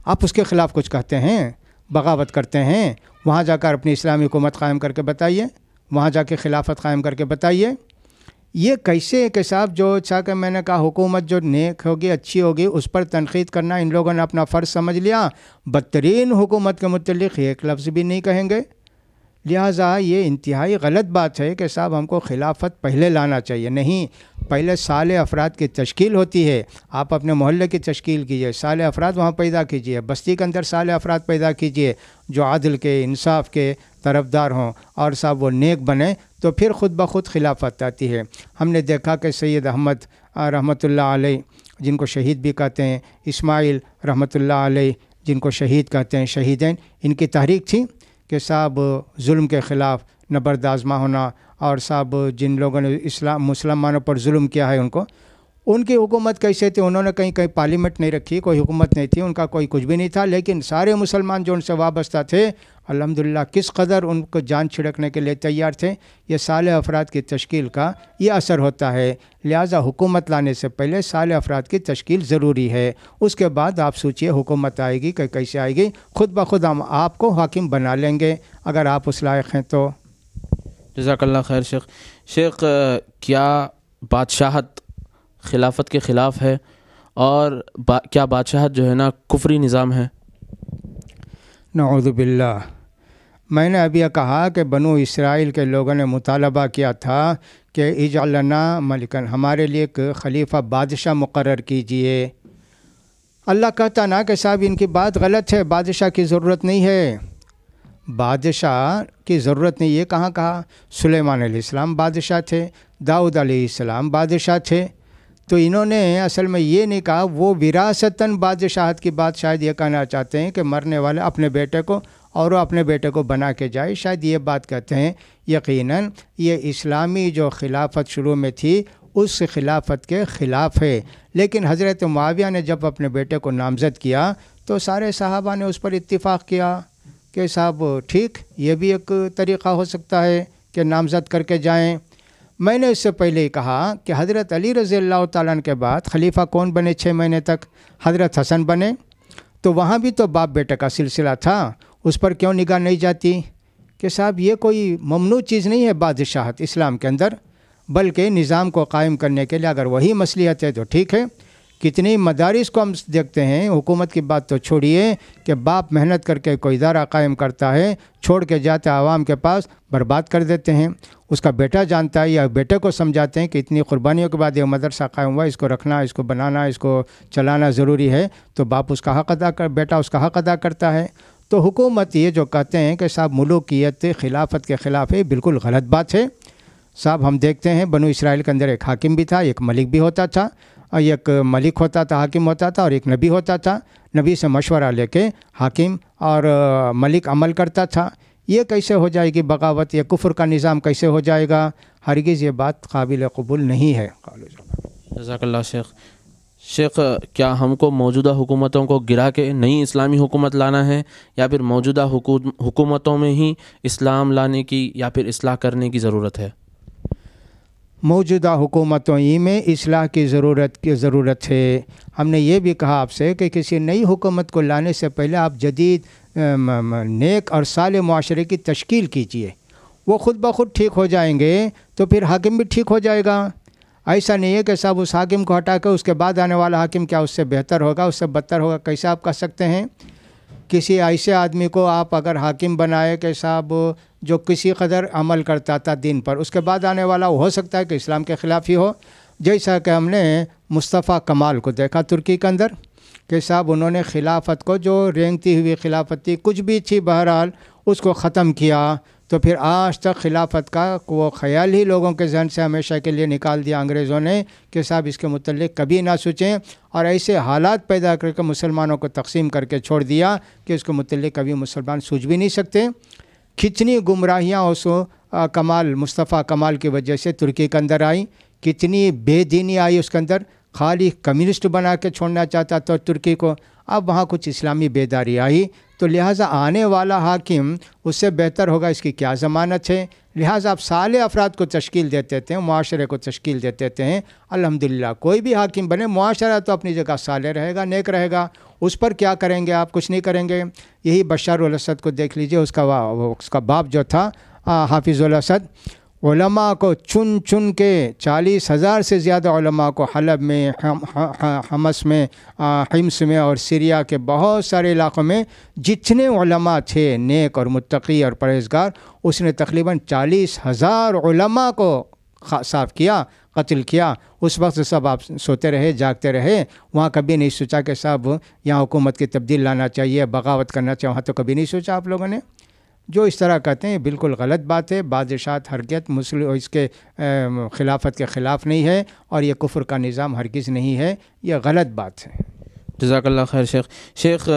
آپ اس کے خلاف کچھ کہتے ہیں؟ بغاوت کرتے ہیں؟ وہاں جا کر اپنی اسلامی حکومت قائم کر کے بتائیے، وہاں جا کے خلافت قائم کر کے بتائیے۔ یہ کیسے کہ جو کہ میں نے کہا حکومت جو نیک ہوگی، اچھی ہوگی، اس پر تنقید کرنا ان لوگوں نے اپنا فرض سمجھ لیا، بدترین حکومت کے متعلق ایک لفظ بھی نہیں کہیں گے۔ لہٰذا یہ انتہائی غلط بات ہے کہ ہم کو خلافت پہلے لانا چاہیے، نہیں، پہلے صالح افراد کی تشکیل ہوتی ہے۔ آپ اپنے محلے کی تشکیل کیجئے، صالح افراد وہاں پیدا کیجئے، بستی کے اندر صالح افراد پیدا کیجئے جو عدل کے، انصاف کے طرفدار ہوں اور وہ نیک بنیں، تو پھر خود بخود خلافت آتی ہے۔ ہم نے دیکھا کہ سید احمد رحمۃ اللہ علیہ، جن کو شہید بھی کہتے ہیں، اسماعیل رحمۃ اللہ علیہ، جن کو شہید کہتے ہیں، شہیدین، ان کی تحریک تھی کہ ظلم کے خلاف نبرد آزما ہونا، اور جن لوگوں نے مسلمانوں پر ظلم کیا ہے ان کی حکومت کیسے تھی؟ انہوں نے کہیں پارلیمنٹ نہیں رکھی، کوئی حکومت نہیں تھی، ان کا کوئی کچھ بھی نہیں تھا، لیکن سارے مسلمان جو ان سے وابستہ تھے الحمدللہ کس قدر ان کو جان چھڑکنے کے لیے تیار تھے۔ یہ صالح افراد کی تشکیل کا یہ اثر ہوتا ہے۔ لہٰذا حکومت لانے سے پہلے صالح افراد کی تشکیل ضروری ہے، اس کے بعد آپ سوچئے حکومت آئے گی کہ کیسے آئے گی، خود بخود ہم آپ کو حاکم بنا لیں گے اگر آپ اس لائق ہیں تو۔ جزاک اللہ خیر شیخ۔ شیخ، کیا بادشاہت خلافت کے خلاف ہے، اور کیا بادشاہت جو ہے نا کفری نظام ہے؟ نعوذ باللہ۔ میں نے ابھی کہا کہ بنو اسرائیل کے لوگوں نے مطالبہ کیا تھا کہ اجعل لنا ملکن، ہمارے لیے ایک خلیفہ بادشاہ مقرر کیجئے۔ اللہ کہتا نا کہ صاحب ان کی بات غلط ہے، بادشاہ کی ضرورت نہیں ہے، بادشاہ کی ضرورت نہیں. یہ کہاں کہا؟ سلیمان علیہ السلام بادشاہ تھے، داؤد علیہ السلام بادشاہ تھے. تو انہوں نے اصل میں یہ نہیں کہا، وہ وراثتاً بادشاہت کی بات شاید یہ کہنا چاہتے ہیں کہ مرنے والے اپنے بیٹے کو اور وہ اپنے بیٹے کو بنا کے جائے، شاید یہ بات کہتے ہیں. یقیناً یہ اسلامی جو خلافت شروع میں تھی اس خلافت کے خلاف ہے. لیکن حضرت معاویہ نے جب اپنے بیٹے کو نامزد کیا تو سارے صحابہ نے اس پر اتفاق کیا کہ صاحب ٹھیک، یہ بھی ایک طریقہ ہو سکتا ہے کہ نامزد کر کے جائیں. میں نے اس سے پہلے ہی کہا کہ حضرت علی رضی اللہ تعالیٰ عنہ کے بعد خلیفہ کون بنے 6 مہینے تک؟ حضرت حسن بنے. تو وہاں بھی تو باپ بیٹے کا سلسلہ تھا، اس پر کیوں نگاہ نہیں جاتی کہ صاحب یہ کوئی ممنوع چیز نہیں ہے بادشاہت اسلام کے اندر، بلکہ نظام کو قائم کرنے کے لیے اگر وہی مصلحت ہے تو ٹھیک ہے. کتنی مدارس کو ہم دیکھتے ہیں، حکومت کی بات تو چھوڑیے، کہ باپ محنت کر کے کوئی ادارہ قائم کرتا ہے، چھوڑ کے جاتے عوام کے پاس، برباد کر دیتے ہیں. اس کا بیٹا جانتا ہے یا بیٹے کو سمجھاتے ہیں کہ اتنی قربانیوں کے بعد یہ مدرسہ قائم ہوا، اس کو رکھنا، اس کو بنانا، اس کو چلانا ضروری ہے، تو باپ اس کا حق ادا بیٹا اس کا حق ادا کرتا ہے. تو حکومت یہ جو کہتے ہیں کہ صاحب ملوکیت خلافت کے خلاف ہے، بالکل غلط بات ہے. صاحب ہم دیکھتے ہیں بنو اسرائیل کے اندر ایک حاکم بھی تھا، ایک ملک بھی ہوتا تھا، اور ایک ملک ہوتا تھا، حاکم ہوتا تھا، اور ایک نبی ہوتا تھا. نبی سے مشورہ لے کے حاکم اور ملک عمل کرتا تھا. یہ کیسے ہو جائے گی بغاوت؟ یہ کفر کا نظام کیسے ہو جائے گا؟ ہرگز یہ بات قابل قبول نہیں ہے. جزاک اللہ شیخ. شیخ، کیا ہم کو موجودہ حکومتوں کو گرا کے نئی اسلامی حکومت لانا ہے، یا پھر موجودہ حکومتوں میں ہی اسلام لانے کی یا پھر اصلاح کرنے کی ضرورت ہے؟ موجودہ حکومتوں ہی میں اصلاح کی ضرورت ہے. ہم نے یہ بھی کہا آپ سے کہ کسی نئی حکومت کو لانے سے پہلے آپ جدید نیک اور صالح معاشرے کی تشکیل کیجیے. وہ خود بخود ٹھیک ہو جائیں گے تو پھر حاکم بھی ٹھیک ہو جائے گا. ایسا نہیں ہے کہ صاحب اس حاکم کو ہٹا کے اس کے بعد آنے والا حاکم کیا اس سے بہتر ہوگا، اس سے بدتر ہوگا. کیسے آپ کہہ سکتے ہیں؟ کسی ایسے آدمی کو آپ اگر حاکم بنائے کہ صاحب جو کسی قدر عمل کرتا تھا دین پر، اس کے بعد آنے والا ہو سکتا ہے کہ اسلام کے خلاف ہی ہو. جیسا کہ ہم نے مصطفیٰ کمال کو دیکھا ترکی کے اندر کہ صاحب انہوں نے خلافت کو، جو رینگتی ہوئی خلافت تھی، کچھ بھی تھی بہرحال، اس کو ختم کیا. تو پھر آج تک خلافت کا وہ خیال ہی لوگوں کے ذہن سے ہمیشہ کے لیے نکال دیا انگریزوں نے کہ صاحب اس کے متعلق کبھی نہ سوچیں، اور ایسے حالات پیدا کر کے مسلمانوں کو تقسیم کر کے چھوڑ دیا کہ اس کے متعلق کبھی مسلمان سوچ بھی نہیں سکتے. کتنی گمراہیاں اس کمال مصطفیٰ کمال کی وجہ سے ترکی کے اندر آئیں، کتنی بے دینی آئی اس کے اندر. خالی کمیونسٹ بنا کے چھوڑنا چاہتا تھا ترکی کو. اب وہاں کچھ اسلامی بیداری آئی، تو لہٰذا آنے والا حاکم اس سے بہتر ہوگا، اس کی کیا ضمانت ہے؟ لہٰذا آپ صالح افراد کو تشکیل دیتے تھے، معاشرے کو تشکیل دیتے تھے. الحمدللہ کوئی بھی حاکم بنے، معاشرہ تو اپنی جگہ صالح رہے گا، نیک رہے گا. اس پر کیا کریں گے آپ؟ کچھ نہیں کریں گے. یہی بشار الاسد کو دیکھ لیجئے، اس کا باپ جو تھا حافظ الاسد، علماء کو چن چن کے 40,000 سے زیادہ علماء کو حلب میں، حمص میں، حمص میں اور سیریا کے بہت سارے علاقوں میں جتنے علماء تھے نیک اور متقی اور پرہیزگار، اس نے تقریباً 40,000 علماء کو صاف کیا، قتل کیا. اس وقت سب آپ سوتے رہے، جاگتے رہے. وہاں کبھی نہیں سوچا کہ صاحب یہاں حکومت کی تبدیل لانا چاہیے، بغاوت کرنا چاہیے. وہاں تو کبھی نہیں سوچا آپ لوگوں نے. جو اس طرح کہتے ہیں بالکل غلط بات ہے. بادشاہت ہرگز مسلم اس کے خلافت کے خلاف نہیں ہے، اور یہ کفر کا نظام ہرگز نہیں ہے. یہ غلط بات ہے. جزاک اللہ خیر شیخ. شیخ،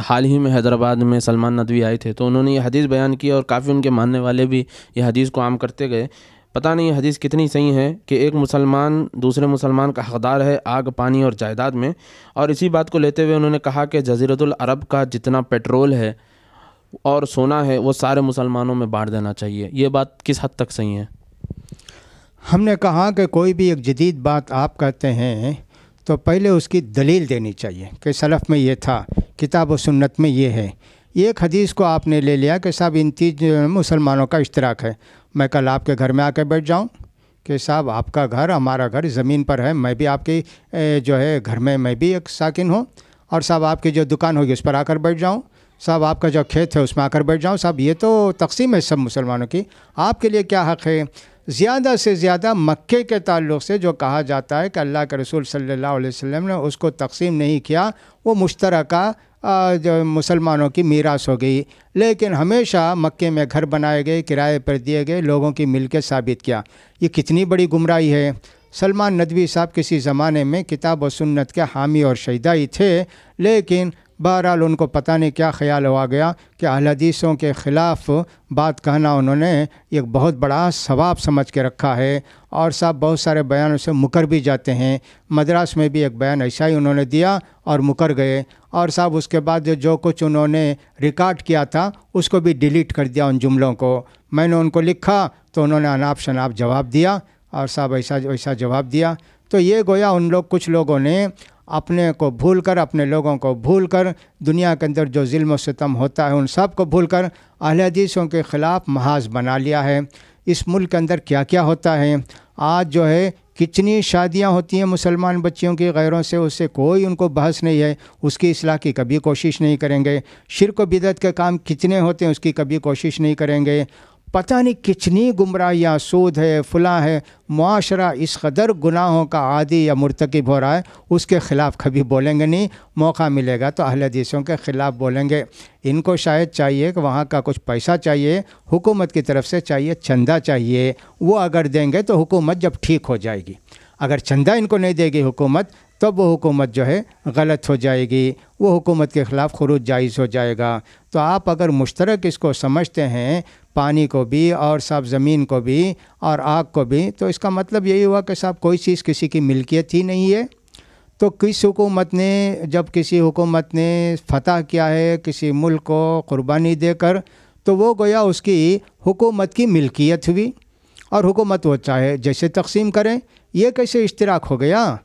حال ہی میں حیدرآباد میں سلمان ندوی آئے تھے، تو انہوں نے یہ حدیث بیان کی اور کافی ان کے ماننے والے بھی یہ حدیث کو عام کرتے گئے. پتہ نہیں یہ حدیث کتنی صحیح ہے کہ ایک مسلمان دوسرے مسلمان کا حقدار ہے آگ، پانی اور جائیداد میں. اور اسی بات کو لیتے ہوئے انہوں نے کہا کہ جزیرۃ العرب کا جتنا پیٹرول ہے اور سونا ہے وہ سارے مسلمانوں میں بانٹ دینا چاہیے. یہ بات کس حد تک صحیح ہے؟ ہم نے کہا کہ کوئی بھی ایک جدید بات آپ کہتے ہیں تو پہلے اس کی دلیل دینی چاہیے کہ سلف میں یہ تھا، کتاب و سنت میں یہ ہے. ایک حدیث کو آپ نے لے لیا کہ صاحب ان 3 مسلمانوں کا اشتراک ہے. میں کل آپ کے گھر میں آ کے بیٹھ جاؤں کہ صاحب آپ کا گھر، ہمارا گھر زمین پر ہے، میں بھی آپ کے جو ہے گھر میں بھی ایک ساکن ہوں، اور صاحب آپ کی جو دکان ہوگی اس پر آ کر بیٹھ جاؤں، صاحب آپ کا جو کھیت ہے اس میں آ کر بیٹھ جاؤں. صاحب یہ تو تقسیم ہے سب مسلمانوں کی. آپ کے لیے کیا حق ہے؟ زیادہ سے زیادہ مکے کے تعلق سے جو کہا جاتا ہے کہ اللہ کے رسول صلی اللہ علیہ وسلم نے اس کو تقسیم نہیں کیا، وہ مشترکہ جو مسلمانوں کی میراث ہو گئی، لیکن ہمیشہ مکے میں گھر بنائے گئے، کرائے پر دیے گئے، لوگوں کی مل کے ثابت کیا۔ یہ کتنی بڑی گمراہی ہے۔ سلمان ندوی صاحب کسی زمانے میں کتاب و سنت کے حامی اور شہیدہ ہی تھے، لیکن بہرحال ان کو پتہ نہیں کیا خیال ہوا گیا کہ اہل حدیثوں کے خلاف بات کہنا انہوں نے ایک بہت بڑا ثواب سمجھ کے رکھا ہے، اور صاحب بہت سارے بیانوں سے مکر بھی جاتے ہیں۔ مدراس میں بھی ایک بیان ایسا ہی انہوں نے دیا اور مکر گئے، اور صاحب اس کے بعد جو کچھ انہوں نے ریکارڈ کیا تھا اس کو بھی ڈیلیٹ کر دیا ان جملوں کو۔ میں نے ان کو لکھا تو انہوں نے اناپ شناپ جواب دیا، اور صاحب ایسا جواب دیا۔ تو یہ گویا ان کچھ لوگوں نے اپنے کو بھول کر، اپنے لوگوں کو بھول کر، دنیا کے اندر جو ظلم و ستم ہوتا ہے ان سب کو بھول کر اہل حدیثوں کے خلاف محاذ بنا لیا ہے۔ اس ملک کے اندر کیا کیا ہوتا ہے آج، جو ہے کتنی شادیاں ہوتی ہیں مسلمان بچیوں کی غیروں سے، اس سے کوئی ان کو بحث نہیں ہے، اس کی اصلاح کی کبھی کوشش نہیں کریں گے۔ شرک و بدعت کے کام کتنے ہوتے ہیں، اس کی کبھی کوشش نہیں کریں گے۔ پتہ نہیں کتنی گمراہیاں، سود ہے، فلاں ہے، معاشرہ اس قدر گناہوں کا عادی یا مرتکب ہو رہا ہے، اس کے خلاف کبھی بولیں گے نہیں۔ موقع ملے گا تو اہل حدیثوں کے خلاف بولیں گے۔ ان کو شاید چاہیے کہ وہاں کا کچھ پیسہ چاہیے، حکومت کی طرف سے چاہیے، چندہ چاہیے، وہ اگر دیں گے تو حکومت جب ٹھیک ہو جائے گی۔ اگر چندہ ان کو نہیں دے گی حکومت، تب وہ حکومت جو ہے غلط ہو جائے گی، وہ حکومت کے خلاف خروج جائز ہو جائے گا۔ تو آپ اگر مشترک اس کو سمجھتے ہیں، پانی کو بھی اور صاحب زمین کو بھی اور آگ کو بھی، تو اس کا مطلب یہی ہوا کہ صاحب کوئی چیز کسی کی ملکیت ہی نہیں ہے۔ تو کس حکومت نے، جب کسی حکومت نے فتح کیا ہے کسی ملک کو قربانی دے کر، تو وہ گویا اس کی حکومت کی ملکیت ہوئی، اور حکومت وہ چاہے جیسے تقسیم کریں۔ یہ کیسے اشتراک ہو گیا؟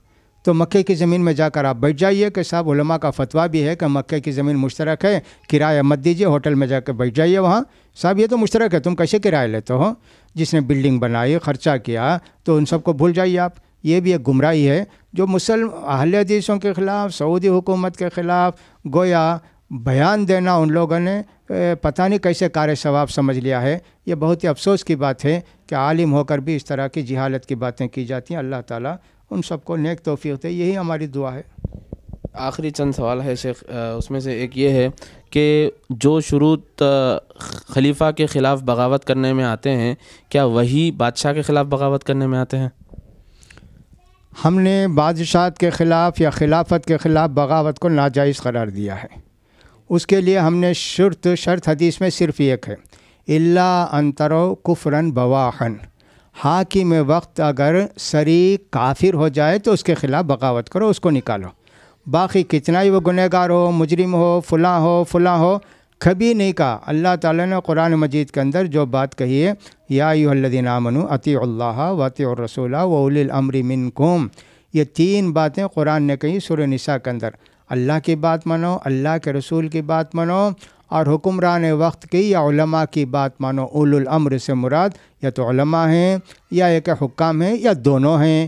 تو مکے کی زمین میں جا کر آپ بیٹھ جائیے کہ صاحب علماء کا فتویٰ بھی ہے کہ مکے کی زمین مشترک ہے، کرایہ مت دیجیے، ہوٹل میں جا کے بیٹھ جائیے وہاں۔ صاحب یہ تو مشترک ہے، تم کیسے کرایہ لیتے ہو؟ جس نے بلڈنگ بنائی، خرچہ کیا، تو ان سب کو بھول جائیے آپ۔ یہ بھی ایک گمراہی ہے جو اہل حدیثوں کے خلاف، سعودی حکومت کے خلاف گویا بیان دینا ان لوگوں نے پتہ نہیں کیسے کار ثواب سمجھ لیا ہے۔ یہ بہت ہی افسوس کی بات ہے کہ عالم ہو کر بھی اس طرح کی جہالت کی باتیں کی جاتی ہیں۔ اللہ تعالیٰ ان سب کو نیک توفیق دے، یہی ہماری دعا ہے۔ آخری چند سوال ہے شیخ، اس میں سے ایک یہ ہے کہ جو شروط خلیفہ کے خلاف بغاوت کرنے میں آتے ہیں، کیا وہی بادشاہ کے خلاف بغاوت کرنے میں آتے ہیں؟ ہم نے بادشاہت کے خلاف یا خلافت کے خلاف بغاوت کو ناجائز قرار دیا ہے۔ اس کے لیے ہم نے شرط حدیث میں صرف ایک ہے، الا ان تروا کفرا بواحا، حاکم وقت اگر صریح کافر ہو جائے تو اس کے خلاف بغاوت کرو، اس کو نکالو۔ باقی کتنا ہی وہ گنہگار ہو، مجرم ہو، فلاں ہو، کبھی نہیں کہا۔ اللہ تعالیٰ نے قرآن مجید کے اندر جو بات کہی ہے، یا ایھا الذین آمنوا اطیعوا اللہ واطیعوا الرسول واولی الامر منکم، یہ تین باتیں قرآن نے کہی سورہ نساء کے اندر۔ اللہ کی بات مانو، اللہ کے رسول کی بات مانو، اور حکمران وقت کی یا علماء کی بات مانو۔ اولو الامر سے مراد یا تو علماء ہیں یا ایک حکام ہیں یا دونوں ہیں۔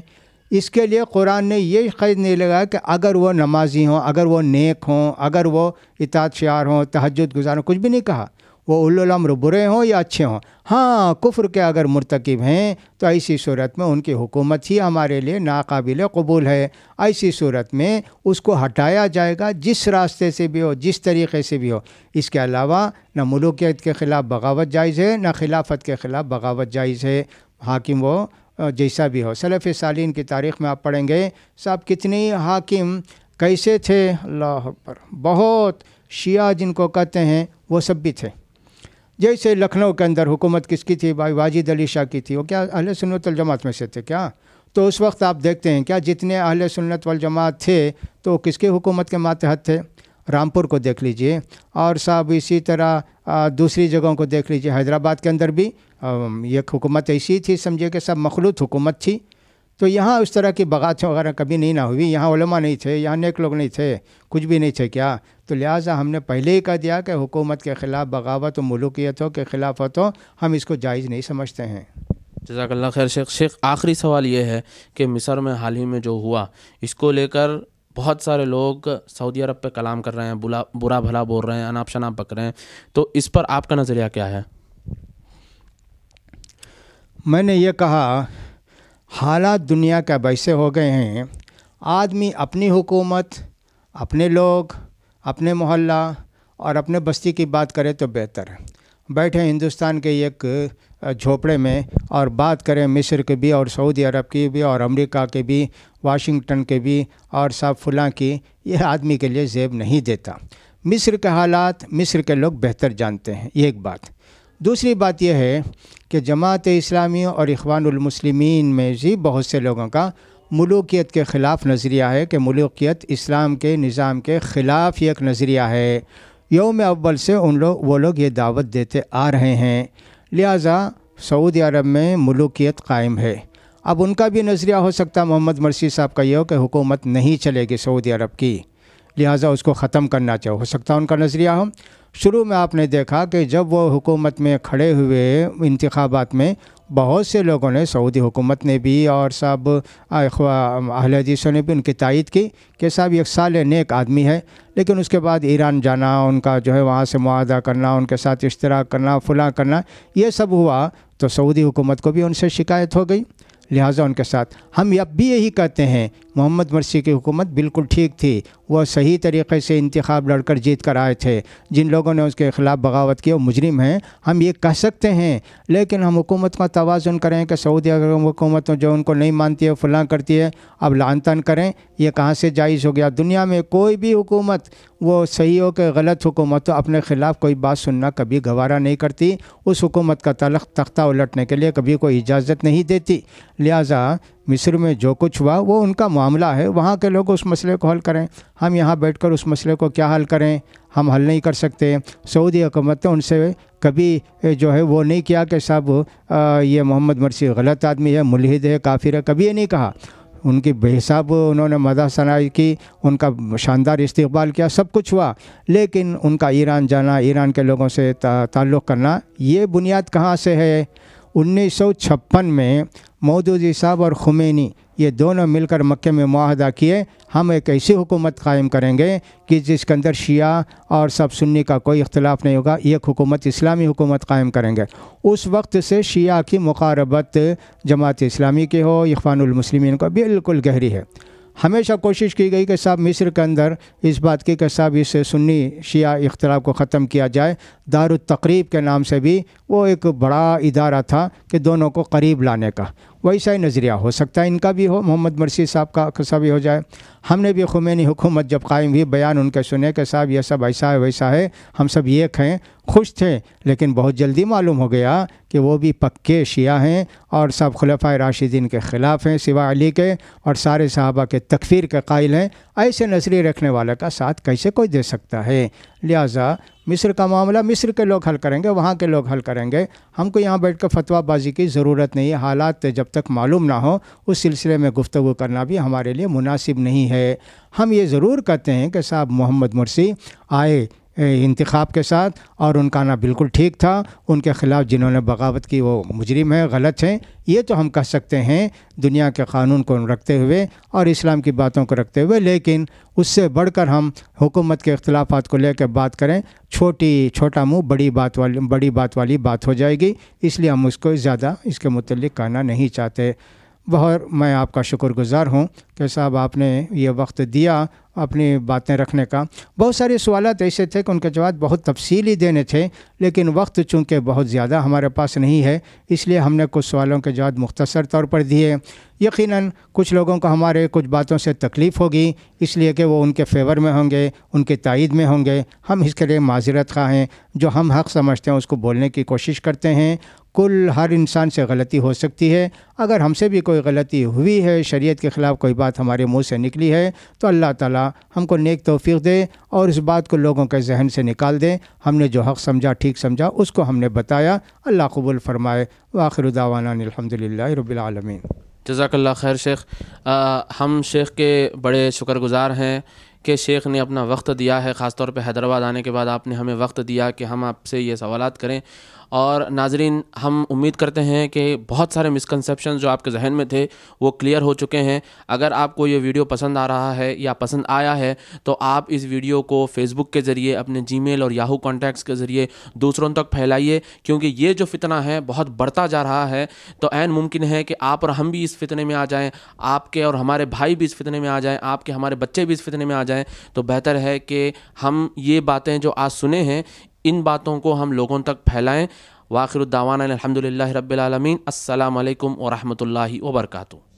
اس کے لیے قرآن نے یہ قید نہیں لگایا کہ اگر وہ نمازی ہوں، اگر وہ نیک ہوں، اگر وہ اطاعت شعار ہوں، تہجد گزار ہوں، کچھ بھی نہیں کہا۔ وہ اولو الامر برے ہوں یا اچھے ہوں، ہاں کفر کے اگر مرتکب ہیں تو ایسی صورت میں ان کی حکومت ہی ہمارے لیے ناقابل قبول ہے۔ ایسی صورت میں اس کو ہٹایا جائے گا، جس راستے سے بھی ہو، جس طریقے سے بھی ہو۔ اس کے علاوہ نہ ملوکیت کے خلاف بغاوت جائز ہے، نہ خلافت کے خلاف بغاوت جائز ہے، حاکم وہ جیسا بھی ہو۔ سلف صالحین کی تاریخ میں آپ پڑھیں گے صاحب کتنی حاکم کیسے تھے، اللہ اکبر، بہت شیعہ جن کو کہتے ہیں وہ سب بھی تھے۔ جیسے لکھنؤ کے اندر حکومت کس کی تھی؟ بھائی واجد علی شاہ کی تھی۔ وہ کیا اہل سنت والجماعت میں سے تھے کیا؟ تو اس وقت آپ دیکھتے ہیں کیا جتنے اہل سنت والجماعت تھے تو کس کی حکومت کے ماتحت تھے؟ رامپور کو دیکھ لیجئے، اور صاحب اسی طرح دوسری جگہوں کو دیکھ لیجئے، حیدرآباد کے اندر بھی یہ حکومت ایسی تھی، سمجھے کہ سب مخلوط حکومت تھی۔ تو یہاں اس طرح کی بغاوت وغیرہ کبھی نہیں نہ ہوئی، یہاں علماء نہیں تھے، یہاں نیک لوگ نہیں تھے، کچھ بھی نہیں تھے کیا؟ تو لہٰذا ہم نے پہلے ہی کہہ دیا کہ حکومت کے خلاف بغاوت و ملوکیتوں کے خلافت ہو، ہم اس کو جائز نہیں سمجھتے ہیں۔ جزاک اللہ خیر شیخ، آخری سوال یہ ہے کہ مصر میں حال ہی میں جو ہوا، اس کو لے کر بہت سارے لوگ سعودی عرب پہ کلام کر رہے ہیں، برا بھلا بول رہے ہیں، اناپ شناپ بک رہے ہیں، تو اس پر آپ کا نظریہ کیا ہے؟ میں نے یہ کہا حالات دنیا کا ویسے ہو گئے ہیں، آدمی اپنی حکومت، اپنے لوگ، اپنے محلہ اور اپنے بستی کی بات کرے تو بہتر ہے۔ بیٹھے ہندوستان کے ایک جھوپڑے میں اور بات کریں مصر کے بھی اور سعودی عرب کی بھی اور امریکہ کے بھی، واشنگٹن کے بھی اور سب فلاں کی، یہ آدمی کے لیے زیب نہیں دیتا۔ مصر کے حالات مصر کے لوگ بہتر جانتے ہیں، یہ ایک بات۔ دوسری بات یہ ہے کہ جماعت اسلامی اور اخوان المسلمین میں بھی بہت سے لوگوں کا ملوکیت کے خلاف نظریہ ہے کہ ملوکیت اسلام کے نظام کے خلاف ایک نظریہ ہے۔ یوم اول سے وہ لوگ یہ دعوت دیتے آ رہے ہیں، لہٰذا سعودی عرب میں ملوکیت قائم ہے۔ اب ان کا بھی نظریہ ہو سکتا ہے محمد مرسی صاحب کا یہ ہو کہ حکومت نہیں چلے گی سعودی عرب کی، لہٰذا اس کو ختم کرنا چاہیے، ہو سکتا ہے ان کا نظریہ ہو۔ شروع میں آپ نے دیکھا کہ جب وہ حکومت میں کھڑے ہوئے انتخابات میں، بہت سے لوگوں نے، سعودی حکومت نے بھی اور سب اہل حدیثوں نے بھی ان کی تائید کی کہ صاحب ایک صالح نیک آدمی ہے، لیکن اس کے بعد ایران جانا، ان کا جو ہے وہاں سے معاہدہ کرنا، ان کے ساتھ اشتراک کرنا، فلاں کرنا، یہ سب ہوا تو سعودی حکومت کو بھی ان سے شکایت ہو گئی، لہٰذا ان کے ساتھ ہم اب بھی یہی کہتے ہیں محمد مرسی کی حکومت بالکل ٹھیک تھی، وہ صحیح طریقے سے انتخاب لڑ کر جیت کر آئے تھے۔ جن لوگوں نے اس کے خلاف بغاوت کی وہ مجرم ہیں، ہم یہ کہہ سکتے ہیں، لیکن ہم حکومت کا توازن کریں کہ سعودی عرب حکومت جو ان کو نہیں مانتی ہے، فلاں کرتی ہے، اب لعن طعن کریں، یہ کہاں سے جائز ہو گیا؟ دنیا میں کوئی بھی حکومت، وہ صحیح ہو کہ غلط حکومت ہو، اپنے خلاف کوئی بات سننا کبھی گوارا نہیں کرتی، اس حکومت کا تختہ الٹنے کے لیے کبھی کوئی اجازت نہیں دیتی۔ لہٰذا مصر میں جو کچھ ہوا وہ ان کا معاملہ ہے، وہاں کے لوگ اس مسئلے کو حل کریں، ہم یہاں بیٹھ کر اس مسئلے کو کیا حل کریں؟ ہم حل نہیں کر سکتے۔ سعودی حکومت نے ان سے کبھی جو ہے وہ نہیں کیا کہ صاحب یہ محمد مرسی غلط آدمی ہے، ملحد ہے، کافر ہے، کبھی یہ نہیں کہا۔ ان کی بے حساب انہوں نے مدح ثنائی کی، ان کا شاندار استقبال کیا، سب کچھ ہوا، لیکن ان کا ایران جانا، ایران کے لوگوں سے تعلق کرنا، یہ بنیاد کہاں سے ہے؟ 1956 میں مودودی صاحب اور خمینی یہ دونوں مل کر مکے میں معاہدہ کیے، ہم ایک ایسی حکومت قائم کریں گے کہ جس کے اندر شیعہ اور سب سنی کا کوئی اختلاف نہیں ہوگا، ایک حکومت اسلامی حکومت قائم کریں گے۔ اس وقت سے شیعہ کی مقاربت جماعت اسلامی کی ہو، اخوان المسلمین کو بالکل گہری ہے۔ ہمیشہ کوشش کی گئی کہ صاحب مصر کے اندر اس بات کی کہ صاحب اس سنی شیعہ اختلاف کو ختم کیا جائے۔ دار التقریب کے نام سے بھی وہ ایک بڑا ادارہ تھا کہ دونوں کو قریب لانے کا، ویسا ہی نظریہ ہو سکتا ہے ان کا بھی ہو، محمد مرسی صاحب کا بھی ہو جائے۔ ہم نے بھی خمینی حکومت جب قائم ہوئی بیان ان کے سنے کہ صاحب یہ سب ایسا ہے ویسا ہے، ہم سب ایک ہیں، خوش تھے، لیکن بہت جلدی معلوم ہو گیا کہ وہ بھی پکے شیعہ ہیں اور سب خلفائے راشدین کے خلاف ہیں سوا علی کے، اور سارے صحابہ کے تکفیر کے قائل ہیں۔ ایسے نظریے رکھنے والے کا ساتھ کیسے کوئی دے سکتا ہے؟ لہٰذا مصر کا معاملہ مصر کے لوگ حل کریں گے، وہاں کے لوگ حل کریں گے، ہم کو یہاں بیٹھ کر فتویٰ بازی کی ضرورت نہیں ہے۔ حالات جب تک معلوم نہ ہو اس سلسلے میں گفتگو کرنا بھی ہمارے لیے مناسب نہیں ہے۔ ہم یہ ضرور کہتے ہیں کہ صاحب محمد مرسی آئے انتخاب کے ساتھ اور ان کا آنا بالکل ٹھیک تھا، ان کے خلاف جنہوں نے بغاوت کی وہ مجرم ہیں، غلط ہیں، یہ تو ہم کہہ سکتے ہیں دنیا کے قانون کو رکھتے ہوئے اور اسلام کی باتوں کو رکھتے ہوئے، لیکن اس سے بڑھ کر ہم حکومت کے اختلافات کو لے کے بات کریں، چھوٹا منہ بڑی بات والی بات ہو جائے گی، اس لیے ہم اس کو زیادہ اس کے متعلق کہنا نہیں چاہتے۔ بہت میں آپ کا شکر گزار ہوں کہ صاحب آپ نے یہ وقت دیا اپنی باتیں رکھنے کا۔ بہت سارے سوالات ایسے تھے کہ ان کے جواب بہت تفصیلی دینے تھے، لیکن وقت چونکہ بہت زیادہ ہمارے پاس نہیں ہے، اس لیے ہم نے کچھ سوالوں کے جواب مختصر طور پر دیے۔ یقیناً کچھ لوگوں کو ہمارے کچھ باتوں سے تکلیف ہوگی، اس لیے کہ وہ ان کے فیور میں ہوں گے، ان کی تائید میں ہوں گے، ہم اس کے لیے معذرت خواہ ہیں۔ جو ہم حق سمجھتے ہیں اس کو بولنے کی کوشش کرتے ہیں۔ ہر انسان سے غلطی ہو سکتی ہے، اگر ہم سے بھی کوئی غلطی ہوئی ہے، شریعت کے خلاف کوئی بات ہمارے منہ سے نکلی ہے، تو اللہ تعالیٰ ہم کو نیک توفیق دے اور اس بات کو لوگوں کے ذہن سے نکال دے۔ ہم نے جو حق سمجھا، ٹھیک سمجھا، اس کو ہم نے بتایا، اللہ قبول فرمائے۔ وآخر دعوانا الحمدللہ رب العالمین۔ جزاک اللہ خیر شیخ۔ ہم شیخ کے بڑے شکر گزار ہیں کہ شیخ نے اپنا وقت دیا ہے، خاص طور پہ حیدرآباد آنے کے بعد آپ نے ہمیں وقت دیا کہ ہم آپ سے یہ سوالات کریں، اور ناظرین ہم امید کرتے ہیں کہ بہت سارے مسکنسیپشن جو آپ کے ذہن میں تھے وہ کلیئر ہو چکے ہیں۔ اگر آپ کو یہ ویڈیو پسند آ رہا ہے یا پسند آیا ہے تو آپ اس ویڈیو کو فیس بک کے ذریعے، اپنے جی میل اور یاہو کانٹیکٹس کے ذریعے دوسروں تک پھیلائیے، کیونکہ یہ جو فتنہ ہے بہت بڑھتا جا رہا ہے۔ تو عین ممکن ہے کہ آپ اور ہم بھی اس فتنے میں آ جائیں، آپ کے اور ہمارے بھائی بھی اس فتنے میں آ جائیں، آپ کے ہمارے بچے بھی اس فتنے میں آ جائیں۔ تو بہتر ہے کہ ہم یہ باتیں جو آج سنے ہیں ان باتوں کو ہم لوگوں تک پھیلائیں۔ وآخر الدعوانا الحمدللہ رب العالمین۔ السلام علیکم ورحمۃ اللہ وبرکاتہ۔